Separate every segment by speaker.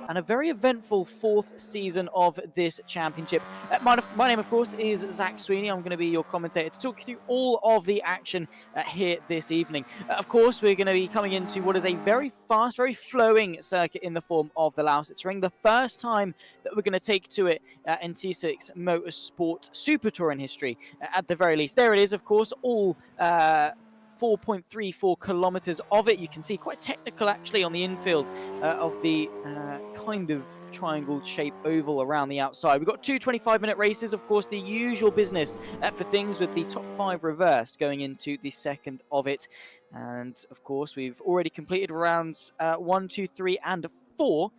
Speaker 1: and a very eventful 4th season of this championship. My name, of course, is Zach Sweeney. I'm going to be your commentator to talk you through all of the action here this evening. Of course, we're going to be coming into what is a very fast, very flowing circuit in the form of the Lausitzring. The first time that we're going to take to it in T6 Motorsport Super Touring history, at the very least. There it is, of course, all 4.34 kilometers of it. You can see quite technical actually on the infield of the kind of triangle shaped oval around the outside. We've got two 25-minute races, of course, the usual business for things, with the top 5 reversed going into the second of it. And of course, we've already completed rounds 1, 2, 3, and 4.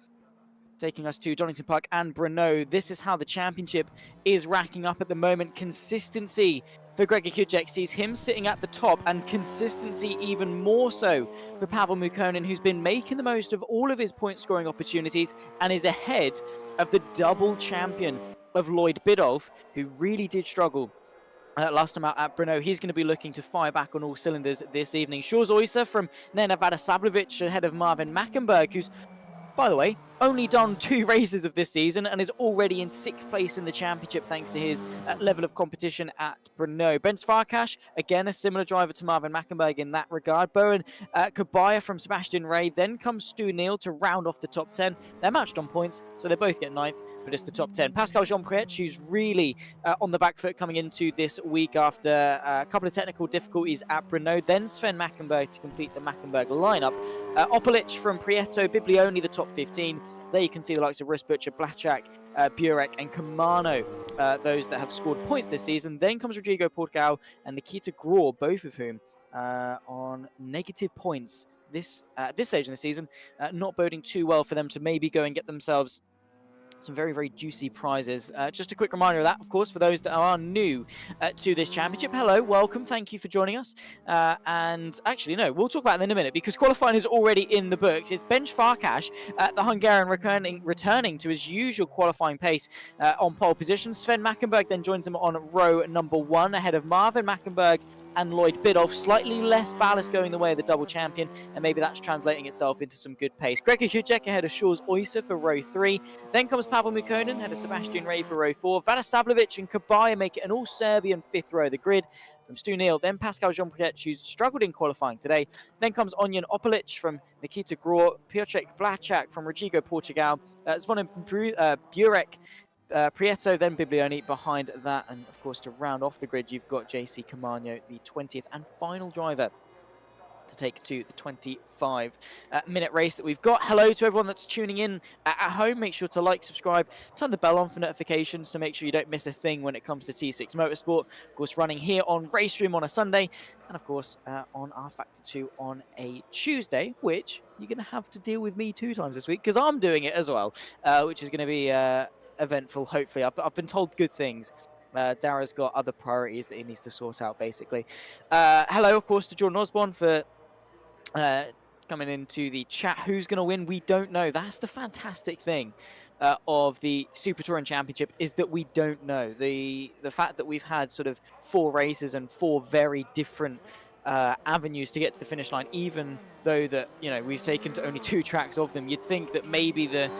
Speaker 1: Taking us to Donington Park and Brno. This is how the championship is racking up at the moment. Consistency for Gregor Kujek sees him sitting at the top, and consistency even more so for Pavel Mukonin, who's been making the most of all of his point-scoring opportunities and is ahead of the double champion of Lloyd Biddulph, who really did struggle last time out at Brno. He's going to be looking to fire back on all cylinders this evening. Shores Oyser from Nena Vadasavljevic ahead of Marvin Mackenberg, who's, by the way, only done 2 races of this season and is already in 6th place in the championship thanks to his level of competition at Brno. Ben Farkash, again, a similar driver to Marvin Mackenberg in that regard. Bowen Kabaya from Sebastian Ray. Then comes Stu Neal to round off the top 10. They're matched on points, so they both get 9th, but it's the top 10. Pascal Jean-Priet, who's really on the back foot coming into this week after a couple of technical difficulties at Brno. Then Sven Mackenberg to complete the Mackenberg lineup. Opalic from Prieto, Biblioni the top 15. There you can see the likes of Rus Butcher, Blachak, Burek, and Kamano, those that have scored points this season. Then comes Rodrigo Portugal and Nikita Grau, both of whom on negative points this stage in the season, not boding too well for them to maybe go and get themselves some very, very juicy prizes. Just a quick reminder of that, of course, for those that are new to this championship. Hello, welcome, thank you for joining us. And actually, no, we'll talk about it in a minute because qualifying is already in the books. It's Ben Farkash, the Hungarian, returning to his usual qualifying pace on pole position. Sven Mackenberg then joins him on row number 1 ahead of Marvin Mackenberg and Lloyd Biddulph. Slightly less ballast going the way of the double champion, and maybe that's translating itself into some good pace. Gregor Kujek ahead of Shores Oyser for row 3. Then comes Pavel Mukonin ahead of Sebastian Ray for row 4. Vadasavljevic and Kabaya make it an all-Serbian 5th row of the grid from Stu Neal. Then Pascal Jean-Priet, who's struggled in qualifying today. Then comes Onyan Opalic from Nikita Grau. Piotr Blachak from Rodrigo Portugal. Zvonin Burek, Prieto, then Biblioni behind that. And of course, to round off the grid, you've got JC Camarno, the 20th and final driver to take to the 25-minute race that we've got. Hello to everyone that's tuning in at home. Make sure to like, subscribe, turn the bell on for notifications to make sure you don't miss a thing when it comes to T6 Motorsport. Of course, running here on Racestream on a Sunday, and of course on R Factor 2 on a Tuesday, which you're going to have to deal with me 2 times this week because I'm doing it as well, which is going to be eventful, hopefully. I've been told good things. Dara's got other priorities that he needs to sort out, basically. Hello, of course, to Jordan Osborne for coming into the chat. Who's going to win? We don't know. That's the fantastic thing of the Super Touring Championship, is that we don't know. The fact that we've had sort of 4 races and 4 very different avenues to get to the finish line, even though that, you know, we've taken to only 2 tracks of them. You'd think that maybe the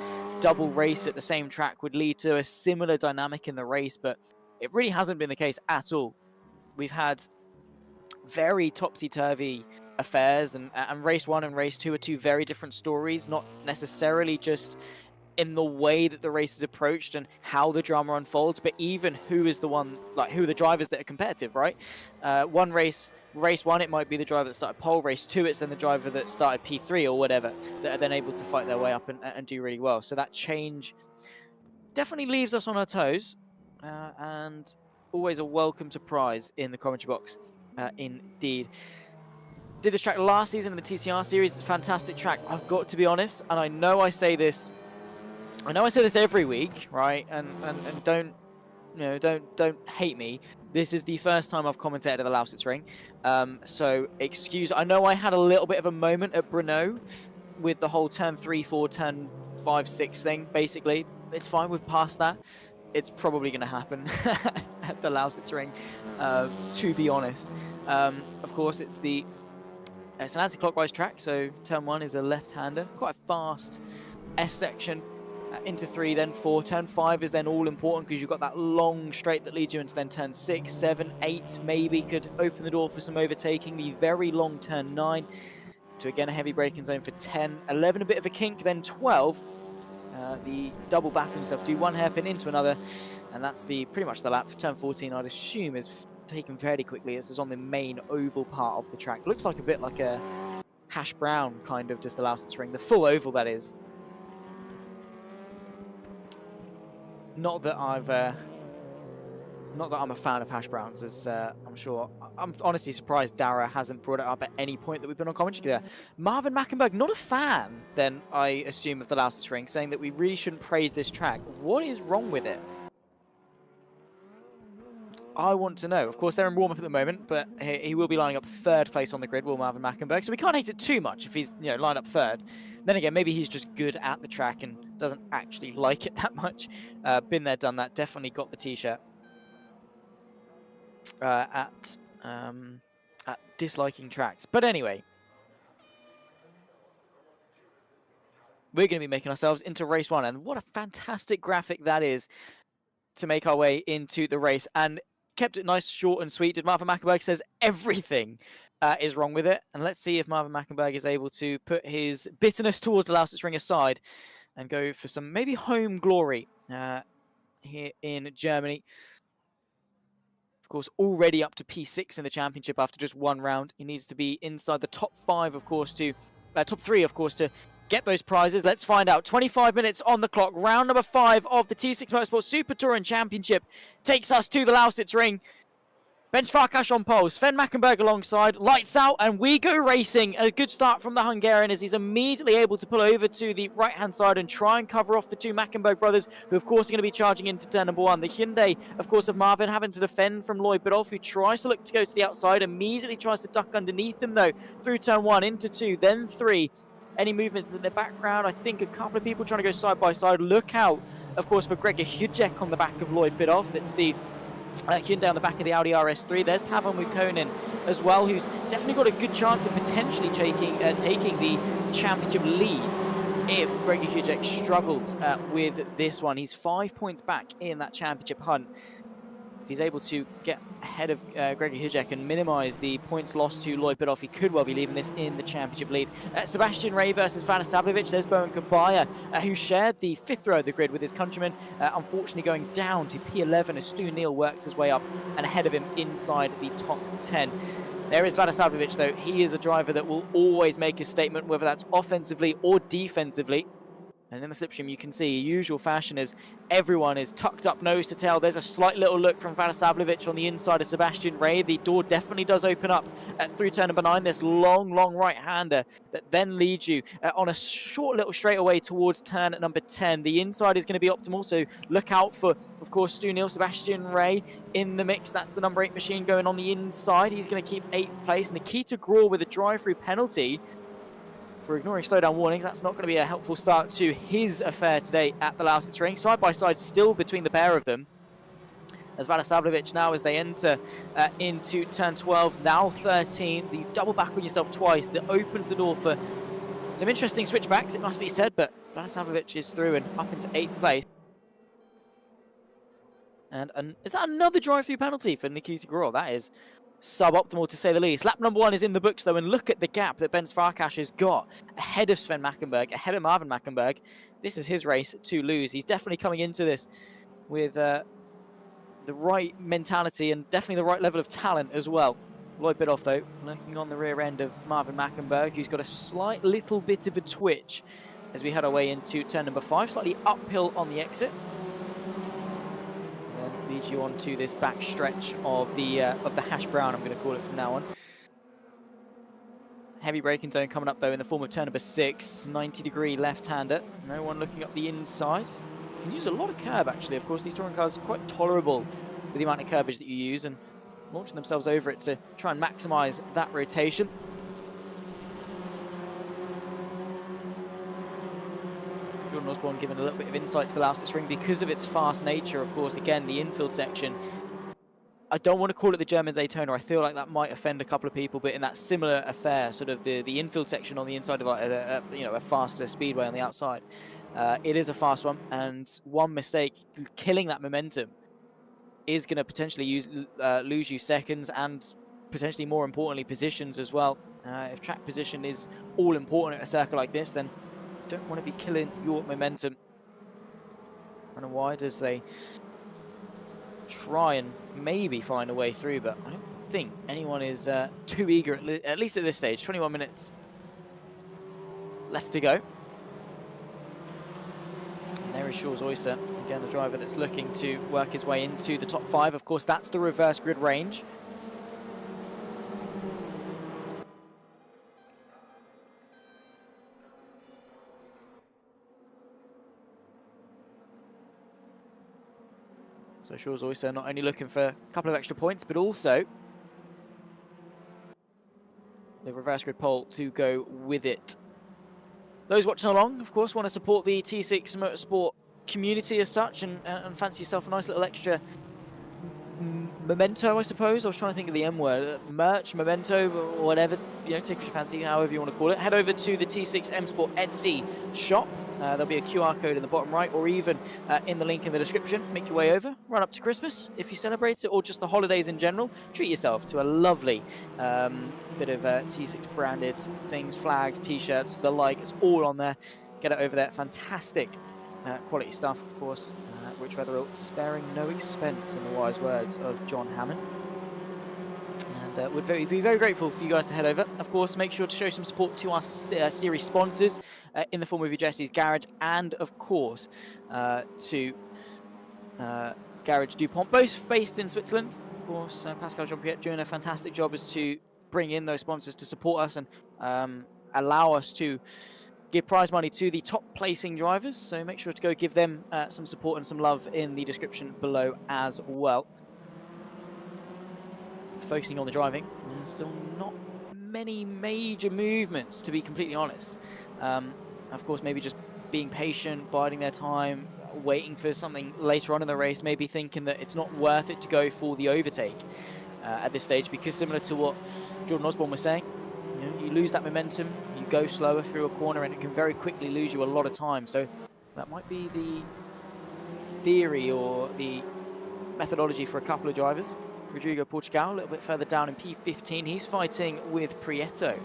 Speaker 1: double race at the same track would lead to a similar dynamic in the race, but it really hasn't been the case at all. We've had very topsy-turvy affairs, and race 1 and race 2 are 2 very different stories, not necessarily just in the way that the race is approached and how the drama unfolds, but even who is the one, like who are the drivers that are competitive, right? Race 1, it might be the driver that started pole. Race 2, it's then the driver that started P3 or whatever, that are then able to fight their way up and do really well. So that change definitely leaves us on our toes, and always a welcome surprise in the commentary box, indeed. Did this track last season in the TCR series. It's a fantastic track, I've got to be honest, and I know I say this every week, right? And don't, you know, don't hate me. This is the first time I've commentated at the Lausitzring, so excuse. I know I had a little bit of a moment at Brno with the whole turn 3, 4, turn 5, 6 thing. Basically, it's fine. We've passed that. It's probably going to happen at the Lausitzring, to be honest. Of course, it's an anti-clockwise track, so turn 1 is a left-hander. Quite a fast S section. into 3, then 4. Turn 5 is then all important because you've got that long straight that leads you into then turn 6, 7, 8 maybe could open the door for some overtaking. The very long turn 9 to again a heavy braking zone for 10. 11 a bit of a kink, then 12. The double back on yourself, do one hairpin into another, and that's pretty much the lap. Turn 14 I'd assume is taken fairly quickly. This is on the main oval part of the track. Looks like a bit like a hash brown kind of, just the Lausitzring, the full oval that is. Not that I'm a fan of hash browns, as I'm sure. I'm honestly surprised DEKRA hasn't brought it up at any point that we've been on commentary there. Marvin Mackenberg, not a fan, then, I assume, of the Lausitzring, saying that we really shouldn't praise this track. What is wrong with it? I want to know. Of course, they're in warm-up at the moment, but he will be lining up 3rd place on the grid, will Marvin Mackenberg, so we can't hate it too much if he's, you know, lined up 3rd. Then again, maybe he's just good at the track and doesn't actually like it that much. Been there, done that, definitely got the T-shirt. At disliking tracks. But anyway, we're going to be making ourselves into race 1, and what a fantastic graphic that is to make our way into the race, and kept it nice, short and sweet. Did Marvin Mackenberg says everything is wrong with it, and let's see if Marvin Mackenberg is able to put his bitterness towards the Lausitzring aside and go for some maybe home glory here in Germany. Of course, already up to P6 in the championship after just 1 round. He needs to be inside the top 5, of course, top 3, of course, to get those prizes. Let's find out. 25 minutes on the clock. Round number 5 of the T6 Motorsport Super Touring Championship takes us to the Lausitzring. Benz Farkas on pole, Sven Mackenberg alongside, lights out, and we go racing. A good start from the Hungarian as he's immediately able to pull over to the right-hand side and try and cover off the 2 Mackenberg brothers, who of course are going to be charging into turn number 1. The Hyundai, of course, of Marvin having to defend from Lloyd Biddulph, who tries to look to go to the outside, immediately tries to duck underneath him though, through turn 1, into 2, then 3. Any movements in the background? I think a couple of people trying to go side by side. Look out, of course, for Gregor Hudek on the back of Lloyd Biddulph. That's the Hyundai on the back of the Audi RS3. There's Pavel Mukonin as well, who's definitely got a good chance of potentially taking the championship lead if Gregor Hudek struggles with this one. He's 5 points back in that championship hunt. If he's able to get ahead of Gregor Hudek and minimise the points lost to Lloyd Biddulph, he could well be leaving this in the championship lead. Sebastian Ray versus Vana Savljevic. There's Bowen Kabaya, who shared the 5th row of the grid with his countryman, unfortunately going down to P11 as Stu Neal works his way up and ahead of him inside the top 10. There is Vana Savljevic, though. He is a driver that will always make a statement, whether that's offensively or defensively. And in the slipstream, you can see, usual fashion, as everyone is tucked up nose to tail. There's a slight little look from Vana Savljevic on the inside of Sebastian Ray. The door definitely does open up through turn number 9. This long right-hander that then leads you on a short little straightaway towards turn number 10. The inside is going to be optimal, so look out for, of course, Stu Neal, Sebastian Ray in the mix. That's the number 8 machine going on the inside. He's going to keep 8th place. Nikita Gror with a drive-through penalty for ignoring slowdown warnings. That's not going to be a helpful start to his affair today at the Lausitzring. Side by side still between the pair of them, as Vana Savljevic now, as they enter into turn 12, now 13. The double back on yourself twice that opened the door for some interesting switchbacks, it must be said, but Vana Savljevic is through and up into 8th place. And is that another drive-through penalty for Nikita Gror? That is suboptimal to say the least. Lap number 1 is in the books though, and look at the gap that Benz Farkas has got ahead of Sven Mackenberg, ahead of Marvin Mackenberg. This is his race to lose. He's definitely coming into this with the right mentality and definitely the right level of talent as well. Lloyd Biddulph though, looking on the rear end of Marvin Mackenberg, who's got a slight little bit of a twitch as we head our way into turn number 5, slightly uphill on the exit. Leads you on to this back stretch of the hash brown, I'm going to call it from now on. Heavy braking zone coming up though in the form of turn number 6, 90-degree left-hander. No one looking up the inside. You can use a lot of curb actually. Of course, these touring cars are quite tolerable with the amount of curbage that you use, and launching themselves over it to try and maximise that rotation. Jordan Osborne giving a little bit of insight to the Lausitzring because of its fast nature. Of course, again, the infield section, I don't want to call it the German Daytona. I feel like that might offend a couple of people, but in that similar affair, sort of the infield section on the inside of a faster speedway on the outside, It is a fast one, and one mistake, killing that momentum, is going to potentially lose you seconds and potentially, more importantly, positions as well. If track position is all important at a circuit like this, then you don't want to be killing your momentum. Running wide as they try and maybe find a way through, but I don't think anyone is too eager, at least at this stage. 21 minutes left to go. And there is Shaw's Oyster, again a driver that's looking to work his way into the top 5. Of course, that's the reverse grid range. So Shaw's Oyster not only looking for a couple of extra points, but also the reverse grid pole to go with it. Those watching along, of course, want to support the T6 Motorsport community as such, and fancy yourself a nice little extra memento, I suppose. I was trying to think of the M word. Merch, memento, whatever, you know, take what you fancy, however you want to call it. Head over to the T6 Msport Etsy shop. There'll be a QR code in the bottom right, or even in the link in the description. Make your way over, run up to Christmas if you celebrate it, or just the holidays in general. Treat yourself to a lovely bit of T6 branded things, flags, t-shirts, the like. It's all on there. Get it over there. Fantastic quality stuff, of course, which rather sparing no expense, in the wise words of John Hammond. And would be very grateful for you guys to head over. Of course, make sure to show some support to our series sponsors in the form of your Jesse's Garage, and of course to Garage Dupont, both based in Switzerland. Of course, Pascal Jean-Pierre doing a fantastic job as to bring in those sponsors to support us and allow us to give prize money to the top placing drivers. So make sure to go give them some support and some love in the description below as well. Focusing on the driving, there's still not many major movements, to be completely honest. Of course, maybe just being patient, biding their time, waiting for something later on in the race, maybe thinking that it's not worth it to go for the overtake at this stage, because similar to what Jordan Osborne was saying, you know, you lose that momentum, you go slower through a corner, and it can very quickly lose you a lot of time. So that might be the theory or the methodology for a couple of drivers. Rodrigo Portugal a little bit further down in P15. He's fighting with Prieto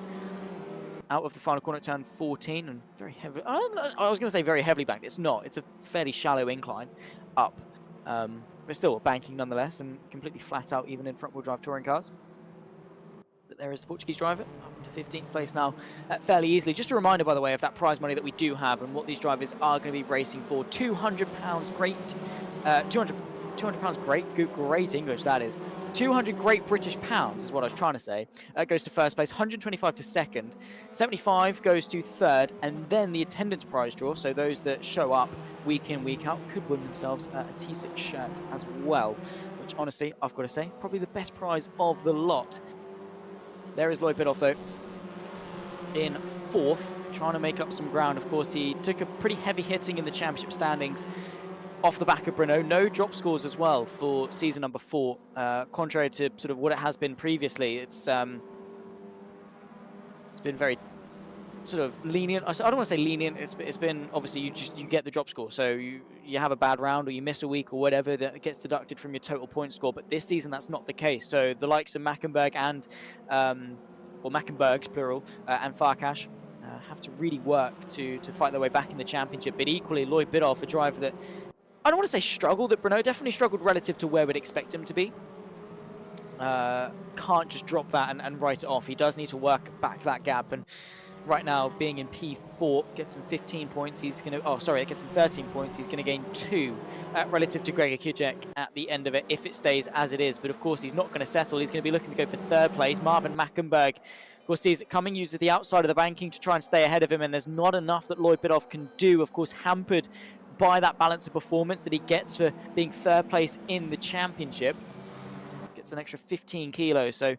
Speaker 1: out of the final corner at turn 14, and very heavy. I was going to say very heavily banked. It's not. It's a fairly shallow incline up, but still banking nonetheless, and completely flat out even in front-wheel drive touring cars. But there is the Portuguese driver up into 15th place now fairly easily. Just a reminder, by the way, of that prize money that we do have and what these drivers are going to be racing for. £200 great, £200 great English, that is. 200 great British pounds is what I was trying to say. Goes to first place, 125 to second, 75 goes to third, and then the attendance prize draw, so those that show up week in, week out, could win themselves a T6 shirt as well, which honestly, I've got to say, probably the best prize of the lot. There is Lloyd Biddulph, though, in 4th, trying to make up some ground. Of course, he took a pretty heavy hitting in the championship standings off the back of Brno. No drop scores as well for season number 4, contrary to sort of what it has been previously. It's been very sort of lenient. I don't want to say lenient. It's been obviously you get the drop score, so you have a bad round or you miss a week or whatever, that gets deducted from your total point score. But this season that's not the case. So the likes of Mackenberg and or Mackenbergs plural and Farkash have to really work to fight their way back in the championship. But equally, Lloyd Biddulph, a driver that I don't want to say struggled at Brno, definitely struggled relative to where we'd expect him to be. Can't just drop that and write it off. He does need to work back that gap, and right now, being in P4, gets him 15 points. He's going to, oh, sorry, it gets him 13 points. He's going to gain 2 relative to Gregor Kijek at the end of it, if it stays as it is. But of course, he's not going to settle. He's going to be looking to go for 3rd place. Marvin Mackenberg, of course, sees it coming, uses the outside of the banking to try and stay ahead of him, and there's not enough that Lloyd Biddulph can do, of course, hampered by that balance of performance that he gets for being 3rd place in the championship. Gets an extra 15 kilos, so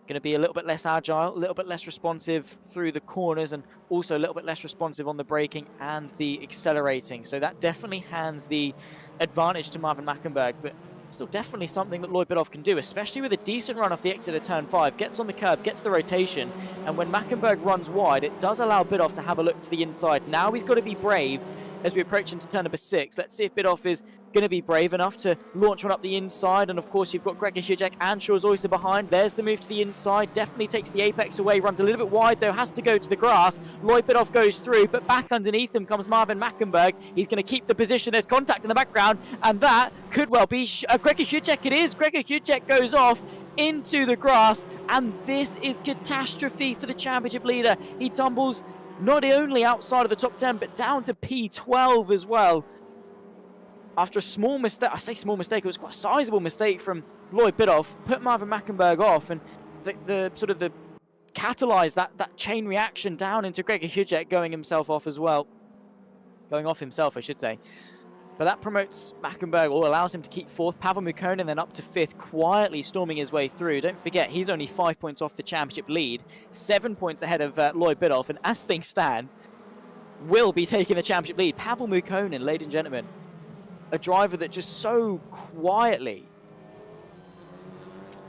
Speaker 1: going to be a little bit less agile, a little bit less responsive through the corners, and also a little bit less responsive on the braking and the accelerating. So that definitely hands the advantage to Marvin Mackenberg, but still definitely something that Lloyd Biddulph can do, especially with a decent run off the exit of turn 5, gets on the curb, gets the rotation, and when Mackenberg runs wide, it does allow Biddulph to have a look to the inside. Now he's got to be brave as we approach into turn number 6. Let's see if Bidoff is going to be brave enough to launch one up the inside. And of course, you've got Gregor Hujek and Shaw's Oyster behind. There's the move to the inside. Definitely takes the apex away. Runs a little bit wide, though. Has to go to the grass. Lloyd Bidoff goes through, but back underneath him comes Marvin Mackenberg. He's going to keep the position. There's contact in the background, and that could well be Gregor Hujek. It is. Gregor Hujek goes off into the grass, and this is catastrophe for the championship leader. He tumbles not only outside of the top 10, but down to P12 as well. After a small mistake, I say small mistake, it was quite a sizable mistake from Lloyd Bidoff, put Marvin Mackenberg off, and the catalyzed that chain reaction down into Gregor Hujek going off himself, I should say. But that promotes Mackenberg, or allows him to keep 4th. Pavel Mukkonen then up to 5th, quietly storming his way through. Don't forget, he's only 5 points off the championship lead, 7 points ahead of Lloyd Bidoff, and as things stand, will be taking the championship lead. Pavel Mukkonen, ladies and gentlemen, a driver that just so quietly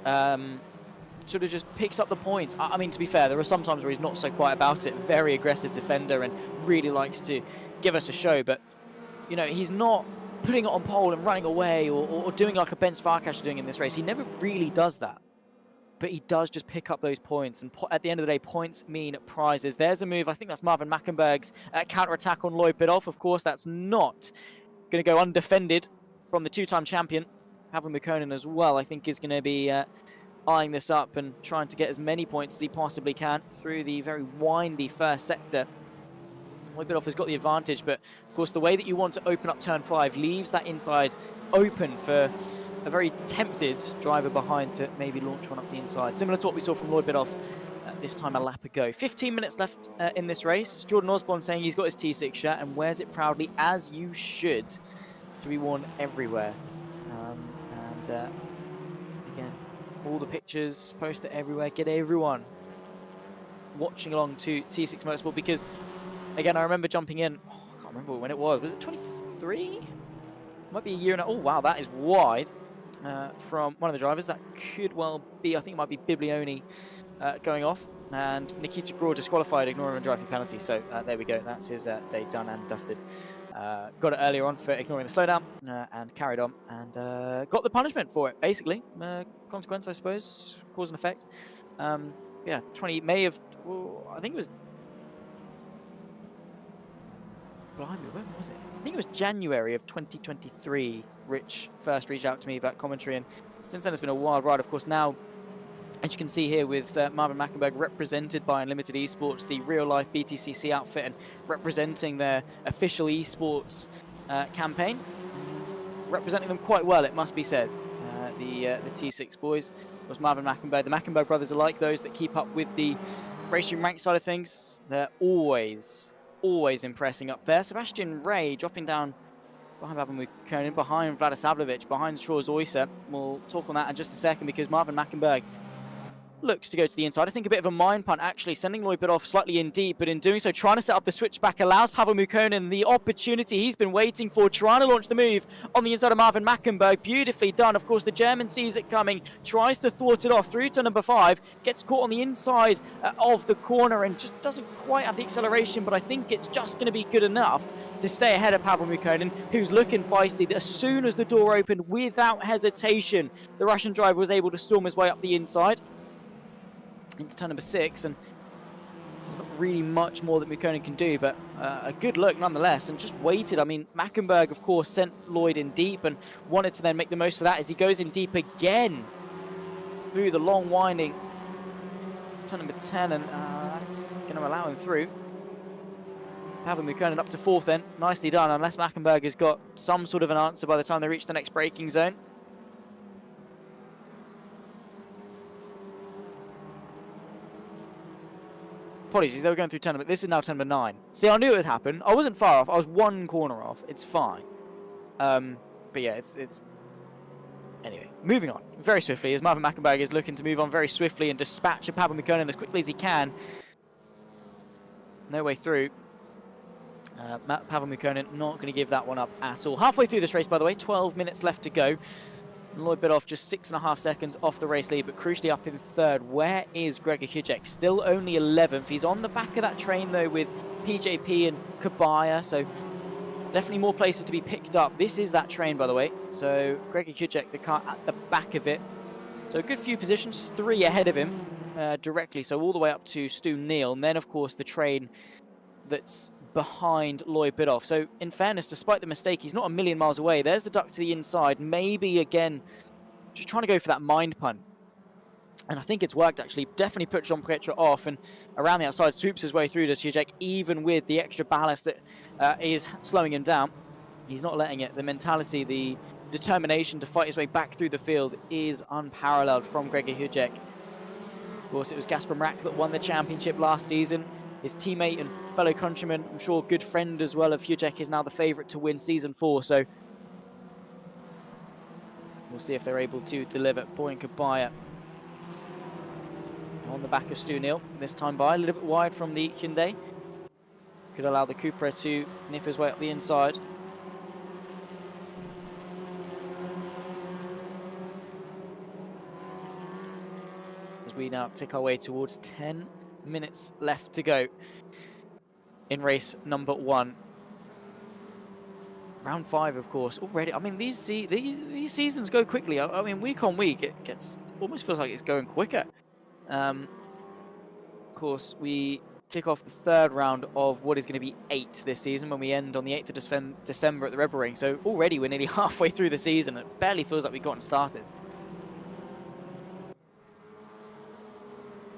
Speaker 1: sort of just picks up the points. I mean, to be fair, there are some times where he's not so quiet about it. Very aggressive defender and really likes to give us a show, but you know, he's not putting it on pole and running away or doing like a Ben Farkas is doing in this race. He never really does that. But he does just pick up those points. And at the end of the day, points mean prizes. There's a move. I think that's Marvin Mackenberg's counter-attack on Lloyd Bidoff. Of course, that's not going to go undefended from the 2-time champion. Pavel Mukkonen as well, I think, is going to be eyeing this up and trying to get as many points as he possibly can through the very windy first sector. Lloyd Bidoff has got the advantage, but of course the way that you want to open up turn 5 leaves that inside open for a very tempted driver behind to maybe launch one up the inside. Similar to what we saw from Lloyd Bidoff this time a lap ago. 15 minutes left in this race. Jordan Osborne saying he's got his T6 shirt and wears it proudly, as you should, to be worn everywhere. Again, all the pictures posted everywhere. Get everyone watching along to T6 Motorsport, because again, I remember jumping in, I can't remember when it was it 23? Might be a year and a, oh wow, that is wide from one of the drivers. That could well be, I think it might be Biblioni going off, and Nikita Graw disqualified, ignoring a driving penalty. So there we go, that's his day done and dusted. Got it earlier on for ignoring the slowdown and carried on and got the punishment for it, basically. Consequence, I suppose, cause and effect. Yeah, 20 May of, I think it was, blimey, when was it? I think it was January of 2023. Rich first reached out to me about commentary, and since then it's been a wild ride. Of course, now, as you can see here with Marvin Mackenberg represented by Unlimited Esports, the real-life BTCC outfit, and representing their official esports campaign, and representing them quite well, it must be said. The T6 boys, of course, Marvin Mackenberg, the Mackenberg brothers are like those that keep up with the racing rank side of things. They're always impressing up there. Sebastian Ray dropping down behind Pavel Mukkonen, behind Vladis Savlovic, behind Shaw's Oyster. We'll talk on that in just a second, because Marvin Mackenberg looks to go to the inside. I think a bit of a mind punt, actually, sending Lloyd Bidoff slightly in deep, but in doing so, trying to set up the switchback allows Pavel Mukkonen the opportunity he's been waiting for, trying to launch the move on the inside of Marvin Mackenberg. Beautifully done. Of course, the German sees it coming, tries to thwart it off through to number 5, gets caught on the inside of the corner and just doesn't quite have the acceleration, but I think it's just going to be good enough to stay ahead of Pavel Mukkonen, who's looking feisty. As soon as the door opened, without hesitation, the Russian driver was able to storm his way up the inside into turn number 6, and there's not really much more that Mukkonen can do, but a good look nonetheless, and just waited. I mean, Mackenberg, of course, sent Lloyd in deep and wanted to then make the most of that as he goes in deep again through the long winding turn number 10, and that's going to allow him through. Pavel Mukkonen up to 4th then, nicely done, unless Mackenberg has got some sort of an answer by the time they reach the next braking zone. Apologies, they were going through turn number, this is now turn number 9. See, I knew it would happen. I wasn't far off, I was 1 corner off, it's fine. But yeah, it's anyway, moving on very swiftly as Marvin Mackenberg is looking to move on very swiftly and dispatch of Pavel Mukkonen as quickly as he can. No way through. Pavel Mukkonen not going to give that one up at all. Halfway through this race, by the way, 12 minutes left to go. Lloyd Bidoff just 6.5 seconds off the race lead, but crucially up in 3rd. Where is Gregor Hujek? Still only 11th. He's on the back of that train, though, with PJP and Kabaya, so Definitely more places to be picked up. This is that train, by the way. So Gregor Kujek, the car at the back of it. So a good few positions, 3 ahead of him directly. So all the way up to Stu Neal. And then, of course, the train that's behind Lloyd Bidoff. So in fairness, despite the mistake, he's not a million miles away. There's the duck to the inside. Maybe, again, just trying to go for that mind punt. And I think it's worked, actually. Definitely put Jean Pietra off, and around the outside swoops his way through to Kujek, even with the extra ballast that is slowing him down. He's not letting it. The mentality, the determination to fight his way back through the field is unparalleled from Gregor Kujek. Of course, it was Gasper Mrak that won the championship last season. His teammate and fellow countryman, I'm sure good friend as well of Kujek, is now the favourite to win Season 4. So we'll see if they're able to deliver. Boyan Kabaya on the back of Stu Neal, this time by a little bit wide from the Hyundai. Could allow the Cupra to nip his way up the inside. As we now tick our way towards 10 minutes left to go in race number 1. Round 5, of course, already. I mean, these seasons go quickly. I mean, week on week, it gets almost feels like it's going quicker. Of course, we tick off the 3rd round of what is going to be 8 this season when we end on the 8th of December at the Red Bull Ring. So already we're nearly halfway through the season. It barely feels like we've gotten started.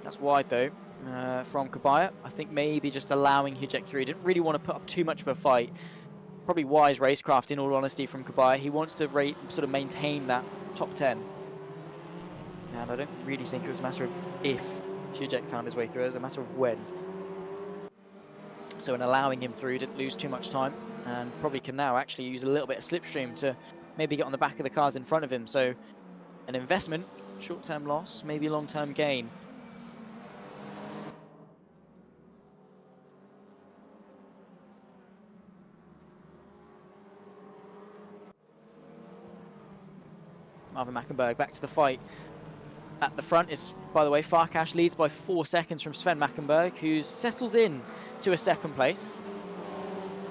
Speaker 1: That's wide, though, from Kabaya. I think maybe just allowing Kujek through. He didn't really want to put up too much of a fight. Probably wise racecraft, in all honesty, from Kabaya. He wants to sort of maintain that top 10. And I don't really think it was a matter of if Kujek found his way through. It was a matter of when. So in allowing him through, didn't lose too much time, and probably can now actually use a little bit of slipstream to maybe get on the back of the cars in front of him. So an investment, short-term loss, maybe long-term gain. Marvin Mackenberg back to the fight. At the front is, by the way, Farkash leads by 4 seconds from Sven Mackenberg, who's settled in to a 2nd place.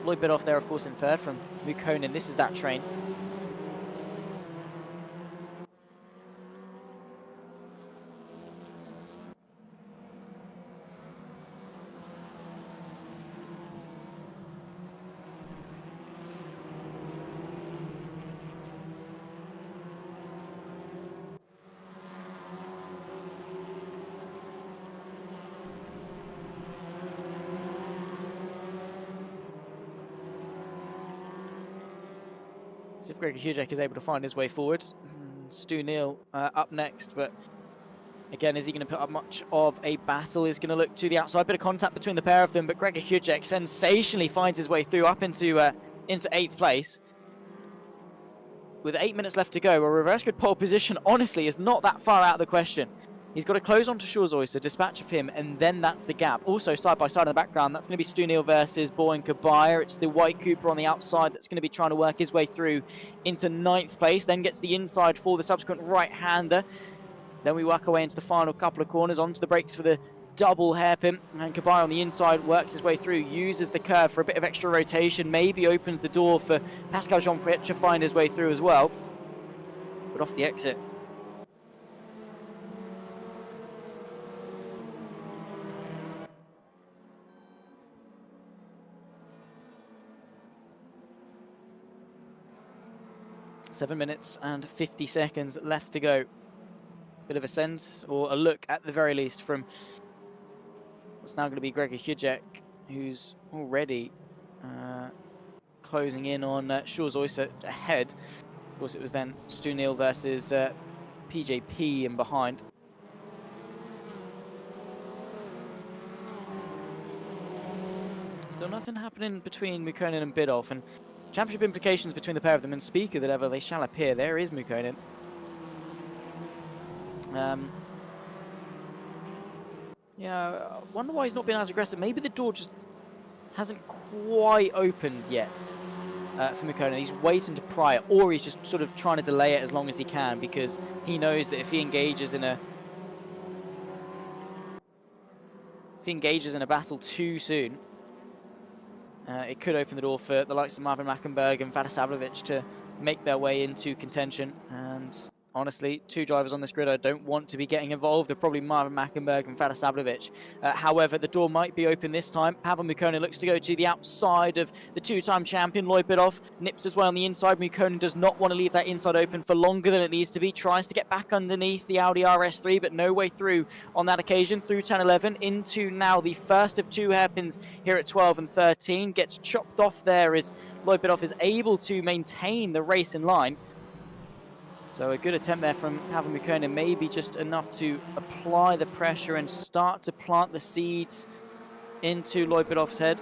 Speaker 1: Lloyd Bidoff there, of course, in 3rd from Mukonin. This is that train. So if Gregor Kujek is able to find his way forward. Stu Neal up next, but again, is he going to put up much of a battle? Is going to look to the outside. Bit of contact between the pair of them, but Gregor Kujek sensationally finds his way through up into 8th place. With 8 minutes left to go, a reverse grid pole position, honestly, is not that far out of the question. He's got to close onto Shaw's a dispatch of him, and then that's the gap. Also, side by side in the background, that's going to be Stu Neal versus Boyan Kabaya. It's the white Cooper on the outside that's going to be trying to work his way through into 9th place, then gets the inside for the subsequent right-hander. Then we work our way into the final couple of corners, onto the brakes for the double hairpin, and Kabaya on the inside works his way through, uses the curve for a bit of extra rotation, maybe opens the door for Pascal Jean-Pierre to find his way through as well. But off the exit, .7 minutes and 50 seconds left to go. Bit of a sense, or a look at the very least, from what's now going to be Gregor Kujek, who's already closing in on Shaw's ahead. Of course, it was then Stu Neal versus PJP in behind. Still nothing happening between Mukonin and Bidoff, and championship implications between the pair of them, and speak of the level, they shall appear. There is Mukonin. Yeah, I wonder why he's not been as aggressive. Maybe the door just hasn't quite opened yet for Mukonin. He's waiting to pry it, or he's just sort of trying to delay it as long as he can, because he knows that if he engages in a battle too soon, it could open the door for the likes of Marvin Mackenberg and Vadisavljevic to make their way into contention. And honestly, two drivers on this grid I don't want to be getting involved. They're probably Marvin Mackenberg and Vadisavljevic. However, the door might be open this time. Pavel Mukkonen looks to go to the outside of the two-time champion, Lloyd Bidoff. Nips as well on the inside. Mukkonen does not want to leave that inside open for longer than it needs to be. Tries to get back underneath the Audi RS3, but no way through on that occasion. Through turn 11 into now the first of two hairpins here at 12 and 13. Gets chopped off there as Lloyd Bidoff is able to maintain the race in line. So a good attempt there from Pavel Mukkonen, maybe just enough to apply the pressure and start to plant the seeds into Lloyd Bidoff's head.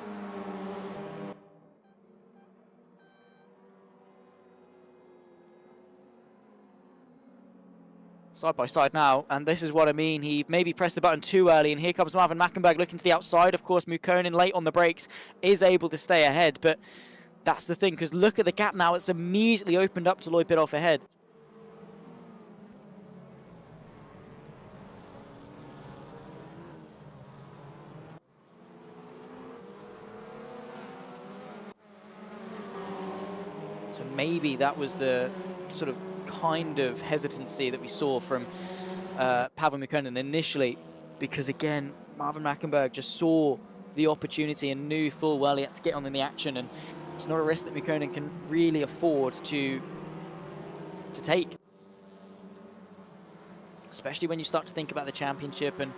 Speaker 1: Side by side now, and this is what I mean. He maybe pressed the button too early, and here comes Marvin Mackenberg looking to the outside. Of course, Mukkonen late on the brakes is able to stay ahead, but that's the thing, because look at the gap now. It's immediately opened up to Lloyd Bidoff ahead. So maybe that was the sort of kind of hesitancy that we saw from Pavel Mukkonen initially, because again, Marvin Mackenberg just saw the opportunity and knew full well he had to get on in the action, and it's not a risk that Mukkonen can really afford to take. Especially when you start to think about the championship, and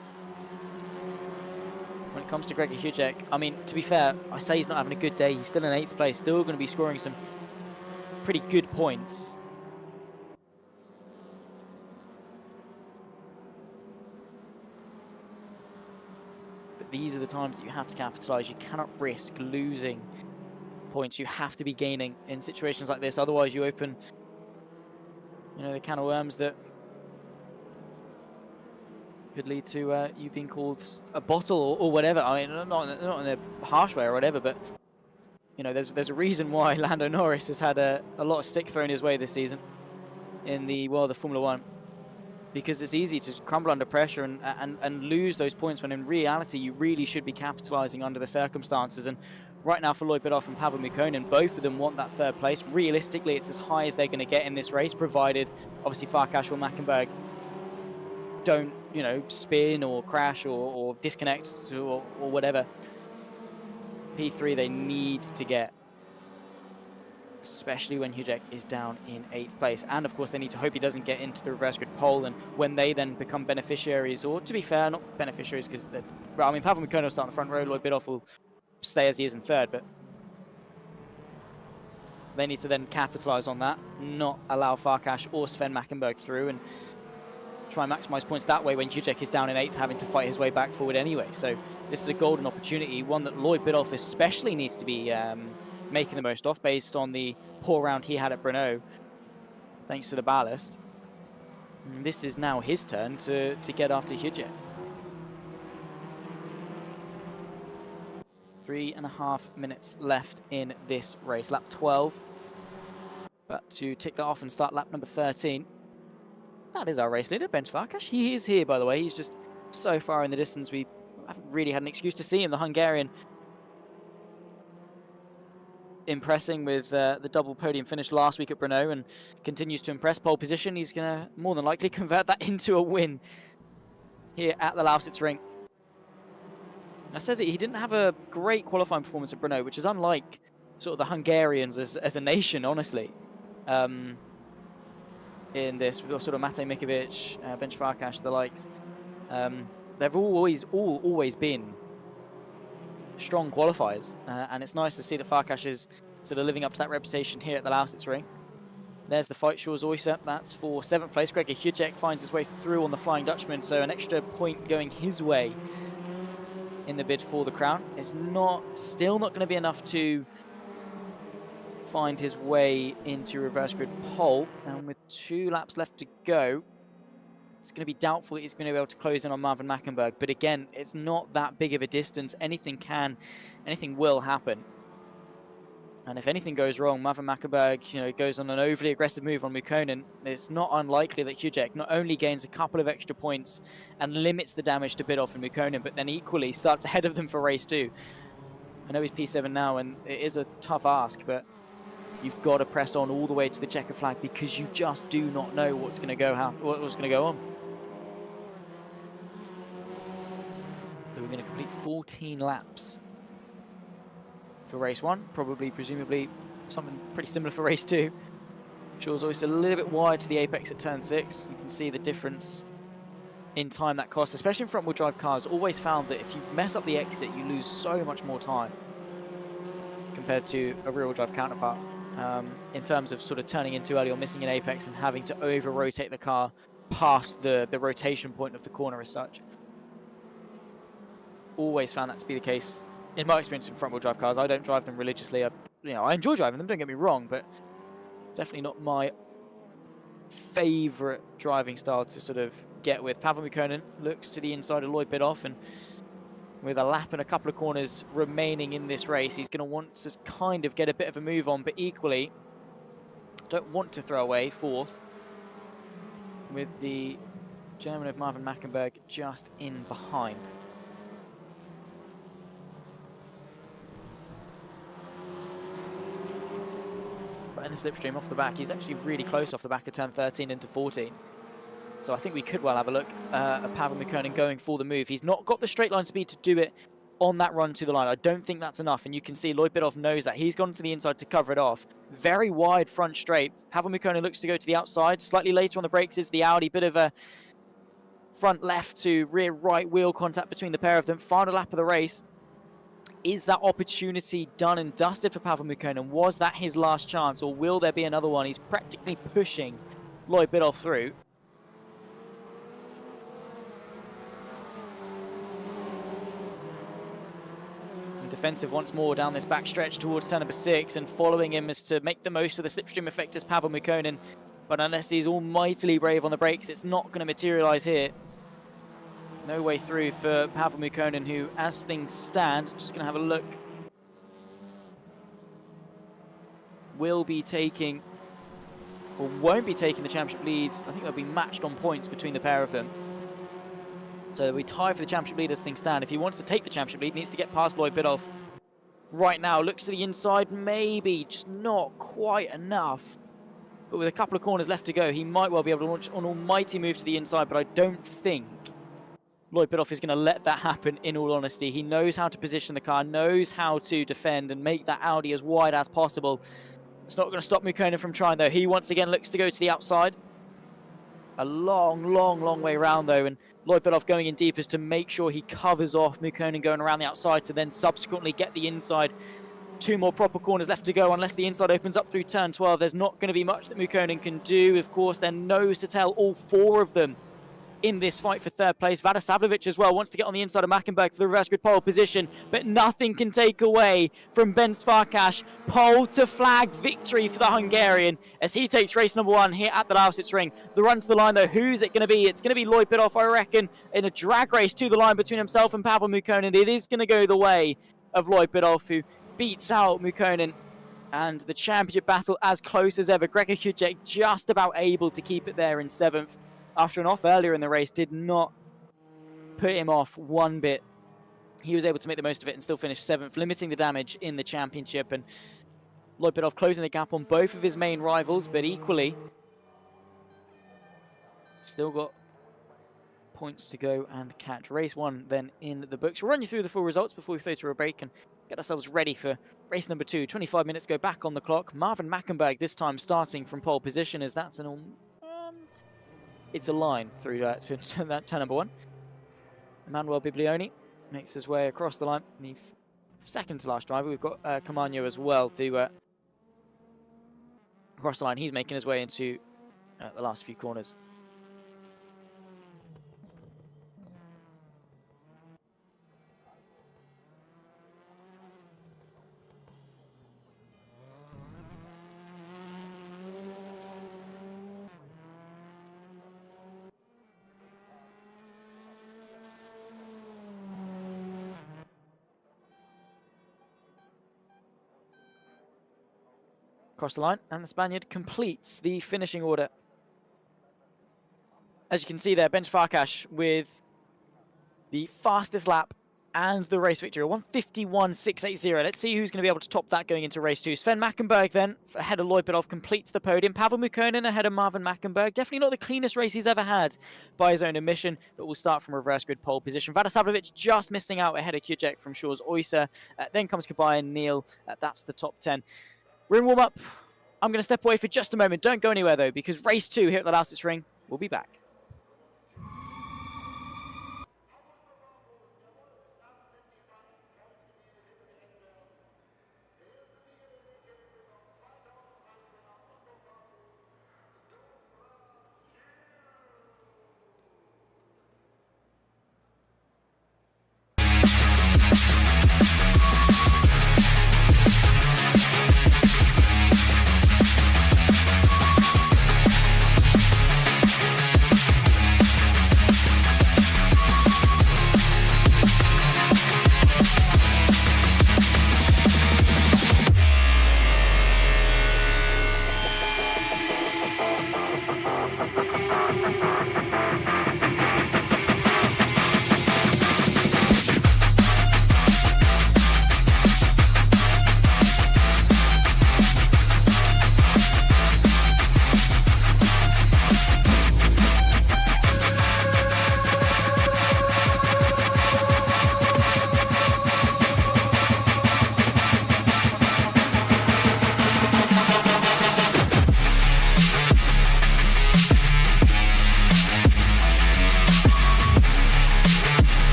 Speaker 1: when it comes to Gregor Hujek, I mean, to be fair, I say he's not having a good day. He's still in 8th place, still going to be scoring some pretty good points. But these are the times that you have to capitalize. You cannot risk losing points. You have to be gaining in situations like this. Otherwise, you open, you know, the can of worms that could lead to you being called a bottle or whatever. I mean, not in a harsh way or whatever, but you know, there's a reason why Lando Norris has had a lot of stick thrown his way this season in the world of Formula One, because it's easy to crumble under pressure and lose those points, when in reality you really should be capitalizing under the circumstances. And right now for Lloyd Bidoff and Pavel Mukkonen, both of them want that 3rd place. Realistically, it's as high as they're going to get in this race, provided obviously Farkas or Mackenberg don't, you know, spin or crash or disconnect or whatever. P3 they need to get, especially when Hujek is down in 8th place. And of course they need to hope he doesn't get into the reverse grid pole, and when they then become beneficiaries, or to be fair, not beneficiaries, because they're, well, I mean, Pavel Mukkonen will start in the front row, Lloyd Bidoff will stay as he is in 3rd, but they need to then capitalize on that, not allow Farkas or Sven Mackenberg through, and try and maximize points that way when Hujek is down in 8th, having to fight his way back forward anyway. So this is a golden opportunity, one that Lloyd Bidoff especially needs to be making the most of, based on the poor round he had at Brno, thanks to the ballast. And this is now his turn to get after Hujek. 3.5 minutes left in this race, lap 12. But to tick that off and start lap number 13, that is our race leader, Ben Farkas. He is here, by the way. He's just so far in the distance, we haven't really had an excuse to see him. The Hungarian impressing with the double podium finish last week at Brno, and continues to impress. Pole position, he's going to more than likely convert that into a win here at the Lausitzring. I said that he didn't have a great qualifying performance at Brno, which is unlike sort of the Hungarians as a nation, honestly. In this, we've got sort of Mate Mikovic, Ben Farkas, the likes. They've always been strong qualifiers, and it's nice to see that Farkas is sort of living up to that reputation here at the Lausitzring. There's the fight, Shaw's Oyster. That's for 7th place. Gregor Hujek finds his way through on the Flying Dutchman, so an extra point going his way in the bid for the crown. It's still not going to be enough to find his way into reverse grid pole, and with 2 laps left to go, it's going to be doubtful that he's going to be able to close in on Marvin Mackenberg. But again, it's not that big of a distance. Anything will happen. And if anything goes wrong, Marvin Mackenberg, you know, goes on an overly aggressive move on Mukkonen, it's not unlikely that Hujek not only gains a couple of extra points and limits the damage to Bidoff and Mukkonen, but then equally starts ahead of them for race 2. I know he's P7 now, and it is a tough ask, but you've got to press on all the way to the checker flag because you just do not know what's going to go on. So we're going to complete 14 laps for race 1, presumably something pretty similar for race 2. Shaw's always a little bit wide to the apex at turn 6. You can see the difference in time that costs, especially in front-wheel drive cars. Always found that if you mess up the exit, you lose so much more time compared to a rear-wheel drive counterpart, in terms of sort of turning in too early or missing an apex and having to over-rotate the car past the rotation point of the corner as such. Always found that to be the case in my experience in front-wheel drive cars. I don't drive them religiously. I enjoy driving them, don't get me wrong, but definitely not my favourite driving style to sort of get with. Pavel Mukkonen looks to the inside of Lloyd Bidoff, and with a lap and a couple of corners remaining in this race, he's going to want to kind of get a bit of a move on, but equally don't want to throw away fourth with the German of Marvin Mackenberg just in behind. But in the slipstream off the back, he's actually really close off the back of turn 13 into 14. So I think we could well have a look at Pavel Mukkonen going for the move. He's not got the straight line speed to do it on that run to the line. I don't think that's enough, and you can see Lloyd Bidoff knows that. He's gone to the inside to cover it off. Very wide front straight. Pavel Mukkonen looks to go to the outside. Slightly later on the brakes is the Audi. Bit of a front left to rear right wheel contact between the pair of them. Final lap of the race. Is that opportunity done and dusted for Pavel Mukkonen? Was that his last chance, or will there be another one? He's practically pushing Lloyd Bidoff through. And defensive once more down this back stretch towards turn number 6, and following him is to make the most of the slipstream effect as Pavel Mukkonen. But unless he's almightily brave on the brakes, it's not going to materialise here. No way through for Pavel Mukkonen, who, as things stand, just going to have a look, will be taking, or won't be taking the championship lead. I think they'll be matched on points between the pair of them. So we tie for the championship lead as things stand. If he wants to take the championship lead, he needs to get past Lloyd Bidoff. Right now, looks to the inside, maybe, just not quite enough. But with a couple of corners left to go, he might well be able to launch an almighty move to the inside, but I don't think Lloyd Bidoff is going to let that happen, in all honesty. He knows how to position the car, knows how to defend and make that Audi as wide as possible. It's not going to stop Mukkonen from trying, though. He once again looks to go to the outside. A long, long, long way around, though, and Lloyd Bidoff going in deepest to make sure he covers off Mukkonen going around the outside to then subsequently get the inside. 2 more proper corners left to go. Unless the inside opens up through turn 12, there's not going to be much that Mukkonen can do. Of course, there knows to tell all 4 of them in this fight for third place. Vada Savlovic as well wants to get on the inside of Mackenberg for the reverse grid pole position, but nothing can take away from Ben Farkas. Pole to flag victory for the Hungarian as he takes race number 1 here at the Lausitzring. The run to the line, though, who's it going to be? It's going to be Lloyd Bidoff, I reckon, in a drag race to the line between himself and Pavel Mukkonen. It is going to go the way of Lloyd Bidoff, who beats out Mukkonen, and the championship battle as close as ever. Gregor Kudjek just about able to keep it there in 7th. After an off earlier in the race, did not put him off one bit. He was able to make the most of it and still finish 7th, limiting the damage in the championship. And Lloyd Bidoff closing the gap on both of his main rivals, but equally still got points to go and catch. Race 1 then in the books. We'll run you through the full results before we throw to a break and get ourselves ready for race number 2. 25 minutes go back on the clock. Marvin Mackenberg this time starting from pole position, as that's an it's a line through that turn number 1. Emmanuel Biblioni makes his way across the line. The second to last driver, we've got Camagno as well to cross the line. He's making his way into the last few corners. Across the line, and the Spaniard completes the finishing order. As you can see there, Ben Farkas with the fastest lap and the race victory, 151.680. Let's see who's going to be able to top that going into race 2. Sven Mackenberg then, ahead of Lloyd Biddulph, completes the podium. Pavel Mukkonen ahead of Marvin Mackenberg. Definitely not the cleanest race he's ever had by his own admission, but we'll start from reverse grid pole position. Vadisavljevic just missing out ahead of Kujek from Shaw's Oyster. Then comes Kabay and Neil. That's the top 10. We're in warm-up. I'm going to step away for just a moment. Don't go anywhere, though, because race 2 here at the Lausitzring will be back.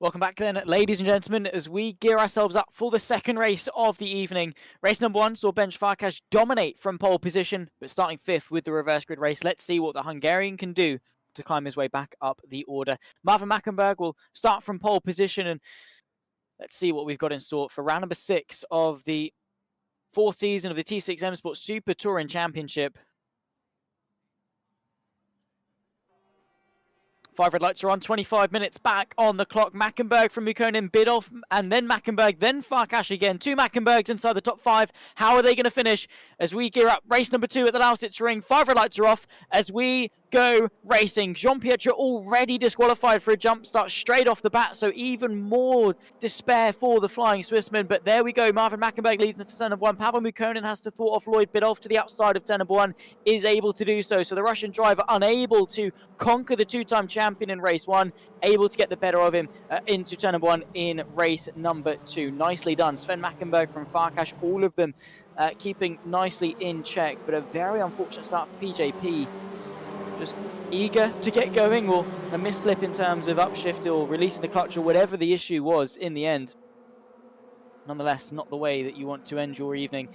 Speaker 1: Welcome back then, ladies and gentlemen, as we gear ourselves up for the second race of the evening. Race number 1 saw Benj Farkas dominate from pole position, but starting 5th with the reverse grid race. Let's see what the Hungarian can do to climb his way back up the order. Marvin Mackenberg will start from pole position, and let's see what we've got in store for round number 6 of the 4th season of the T6 Msport Super Touring Championship. 5 red lights are on, 25 minutes back on the clock. Mackenberg from Mukkonen, Biddulph, and then Mackenberg, then Farkas again. 2 Mackenbergs inside the top 5. How are they going to finish as we gear up race number 2 at the Lausitzring? 5 red lights are off as we go racing. Jean-Pierre already disqualified for a jump start straight off the bat, so even more despair for the Flying Swissman. But there we go. Marvin Mackenberg leads into turn number 1. Pavel Mukkonen has to thwart off Lloyd Biddulph to the outside of turn number 1, is able to do so. So the Russian driver unable to conquer the 2-time champion in race 1, able to get the better of him into turn number 1 in race number 2. Nicely done. Sven Mackenberg from Farkas, all of them keeping nicely in check, but a very unfortunate start for PJP. Just eager to get going, or a misslip in terms of upshift or releasing the clutch or whatever the issue was in the end. nonetheless, not the way that you want to end your evening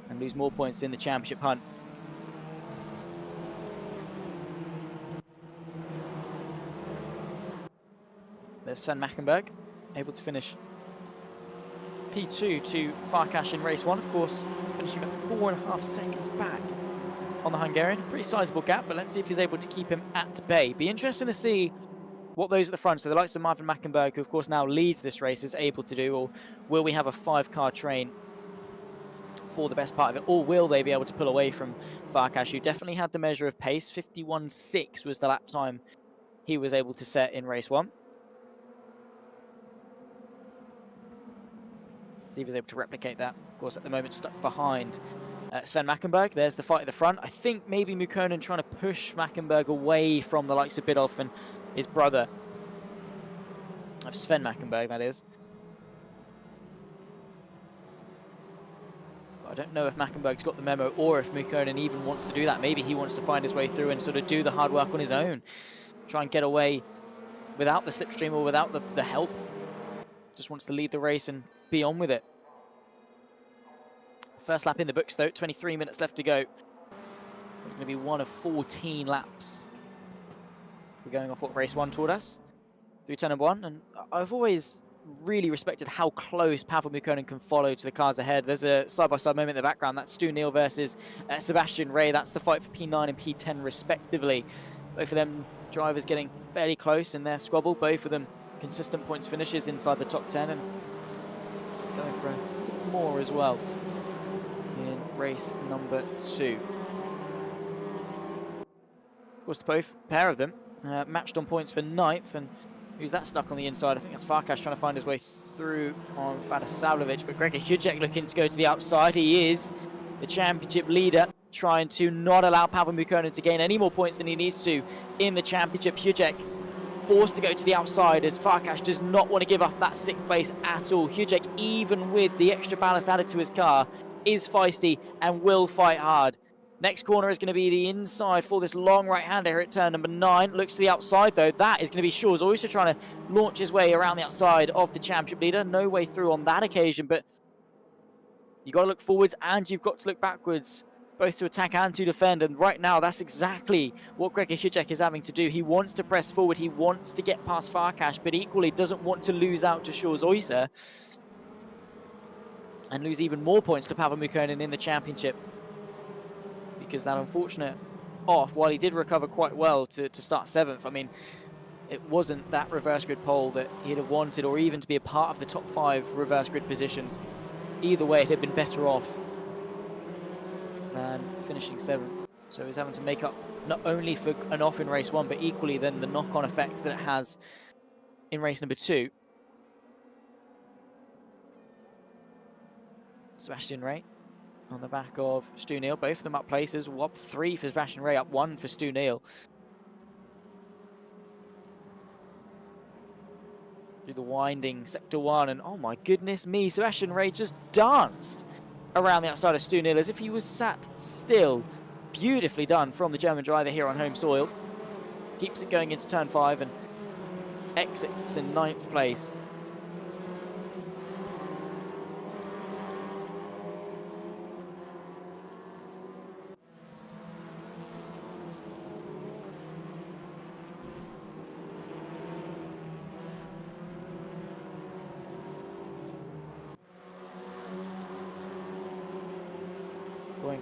Speaker 1: and lose more points in the championship hunt. There's Sven Mackenberg, able to finish P2 to Farkas in race 1, of course, finishing about 4.5 seconds back on the Hungarian. Pretty sizable gap, but let's see if he's able to keep him at bay. Be interesting to see what those at the front, so the likes of Marvin Mackenberg, who of course now leads this race, is able to do, or will we have a 5-car train for the best part of it, or will they be able to pull away from Farkas, who definitely had the measure of pace. 51.6 was the lap time he was able to set in race 1. See if he's able to replicate that. Of course, at the moment, stuck behind Sven Mackenberg. There's the fight at the front. I think maybe Mukkonen trying to push Mackenberg away from the likes of Biddulph and his brother, of Sven Mackenberg, that is. But I don't know if Mackenberg's got the memo or if Mukkonen even wants to do that. Maybe he wants to find his way through and sort of do the hard work on his own. Try and get away without the slipstream or without the help. Just wants to lead the race and be on with it. First lap in the books though, 23 minutes left to go. It's going to be one of 14 laps. We're going off what race 1 taught us through turn number 1, and I've always really respected how close Pavel Mukkonen can follow to the cars ahead. There's a side-by-side moment in the background. That's Stu Neal versus Sebastian Ray. That's the fight for P9 and P10 respectively. Both of them drivers getting fairly close in their squabble. Both of them consistent points finishes inside the top 10 and going for a bit more as well in race number 2. Of course, both pair of them matched on points for 9th, and who's that stuck on the inside? I think that's Farkas trying to find his way through on Fadis Savlovic, but Gregor Hudek looking to go to the outside. He is the championship leader, trying to not allow Pavel Mukkonen to gain any more points than he needs to in the championship. Hudek forced to go to the outside as Farkas does not want to give up that 6th place at all. Hudek, even with the extra ballast added to his car, is feisty and will fight hard. Next corner is going to be the inside for this long right-hander here at turn number 9. Looks to the outside, though. That is going to be Shaw's also trying to launch his way around the outside of the championship leader. No way through on that occasion, but you've got to look forwards and you've got to look backwards, both to attack and to defend. And right now, that's exactly what Gregor Hudek is having to do. He wants to press forward. He wants to get past Farkas, but equally doesn't want to lose out to Shaw's Oyser and lose even more points to Pavel Mukkonen in the championship. Because that unfortunate off, while he did recover quite well to start 7th, I mean, it wasn't that reverse grid pole that he'd have wanted, or even to be a part of the top 5 reverse grid positions. Either way, it had been better off than finishing 7th. So he's having to make up not only for an off in race 1, but equally then the knock-on effect that it has in race number 2. Sebastian Ray on the back of Stu Neal, both of them up places. Up 3 for Sebastian Ray, up 1 for Stu Neal. Through the winding sector 1, and oh my goodness me, Sebastian Ray just danced around the outside of Stu Neal as if he was sat still. Beautifully done from the German driver here on home soil. Keeps it going into turn 5 and exits in 9th place.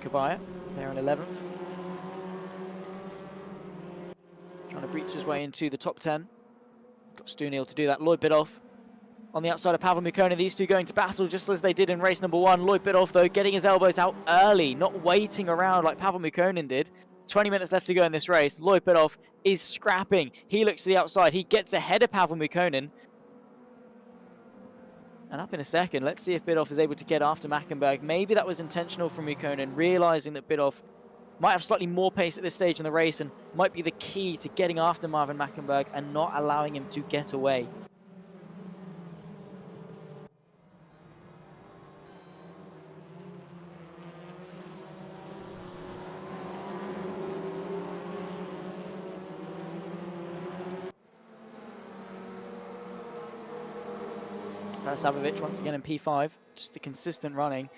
Speaker 1: Kabaya, there in 11th. Trying to breach his way into the top 10. Got Stu Neal to do that. Lloyd Biddulph on the outside of Pavel Mukkonen. These two going to battle just as they did in race number 1. Lloyd Biddulph, though, getting his elbows out early, not waiting around like Pavel Mukkonen did. 20 minutes left to go in this race. Lloyd Biddulph is scrapping. He looks to the outside. He gets ahead of Pavel Mukkonen. And up in a second, let's see if Biddulph is able to get after Mackenberg. Maybe that was intentional from Mukkonen, realizing that Biddulph might have slightly more pace at this stage in the race and might be the key to getting after Marvin Mackenberg and not allowing him to get away. Vadasavljevic once again in P5, just the consistent running.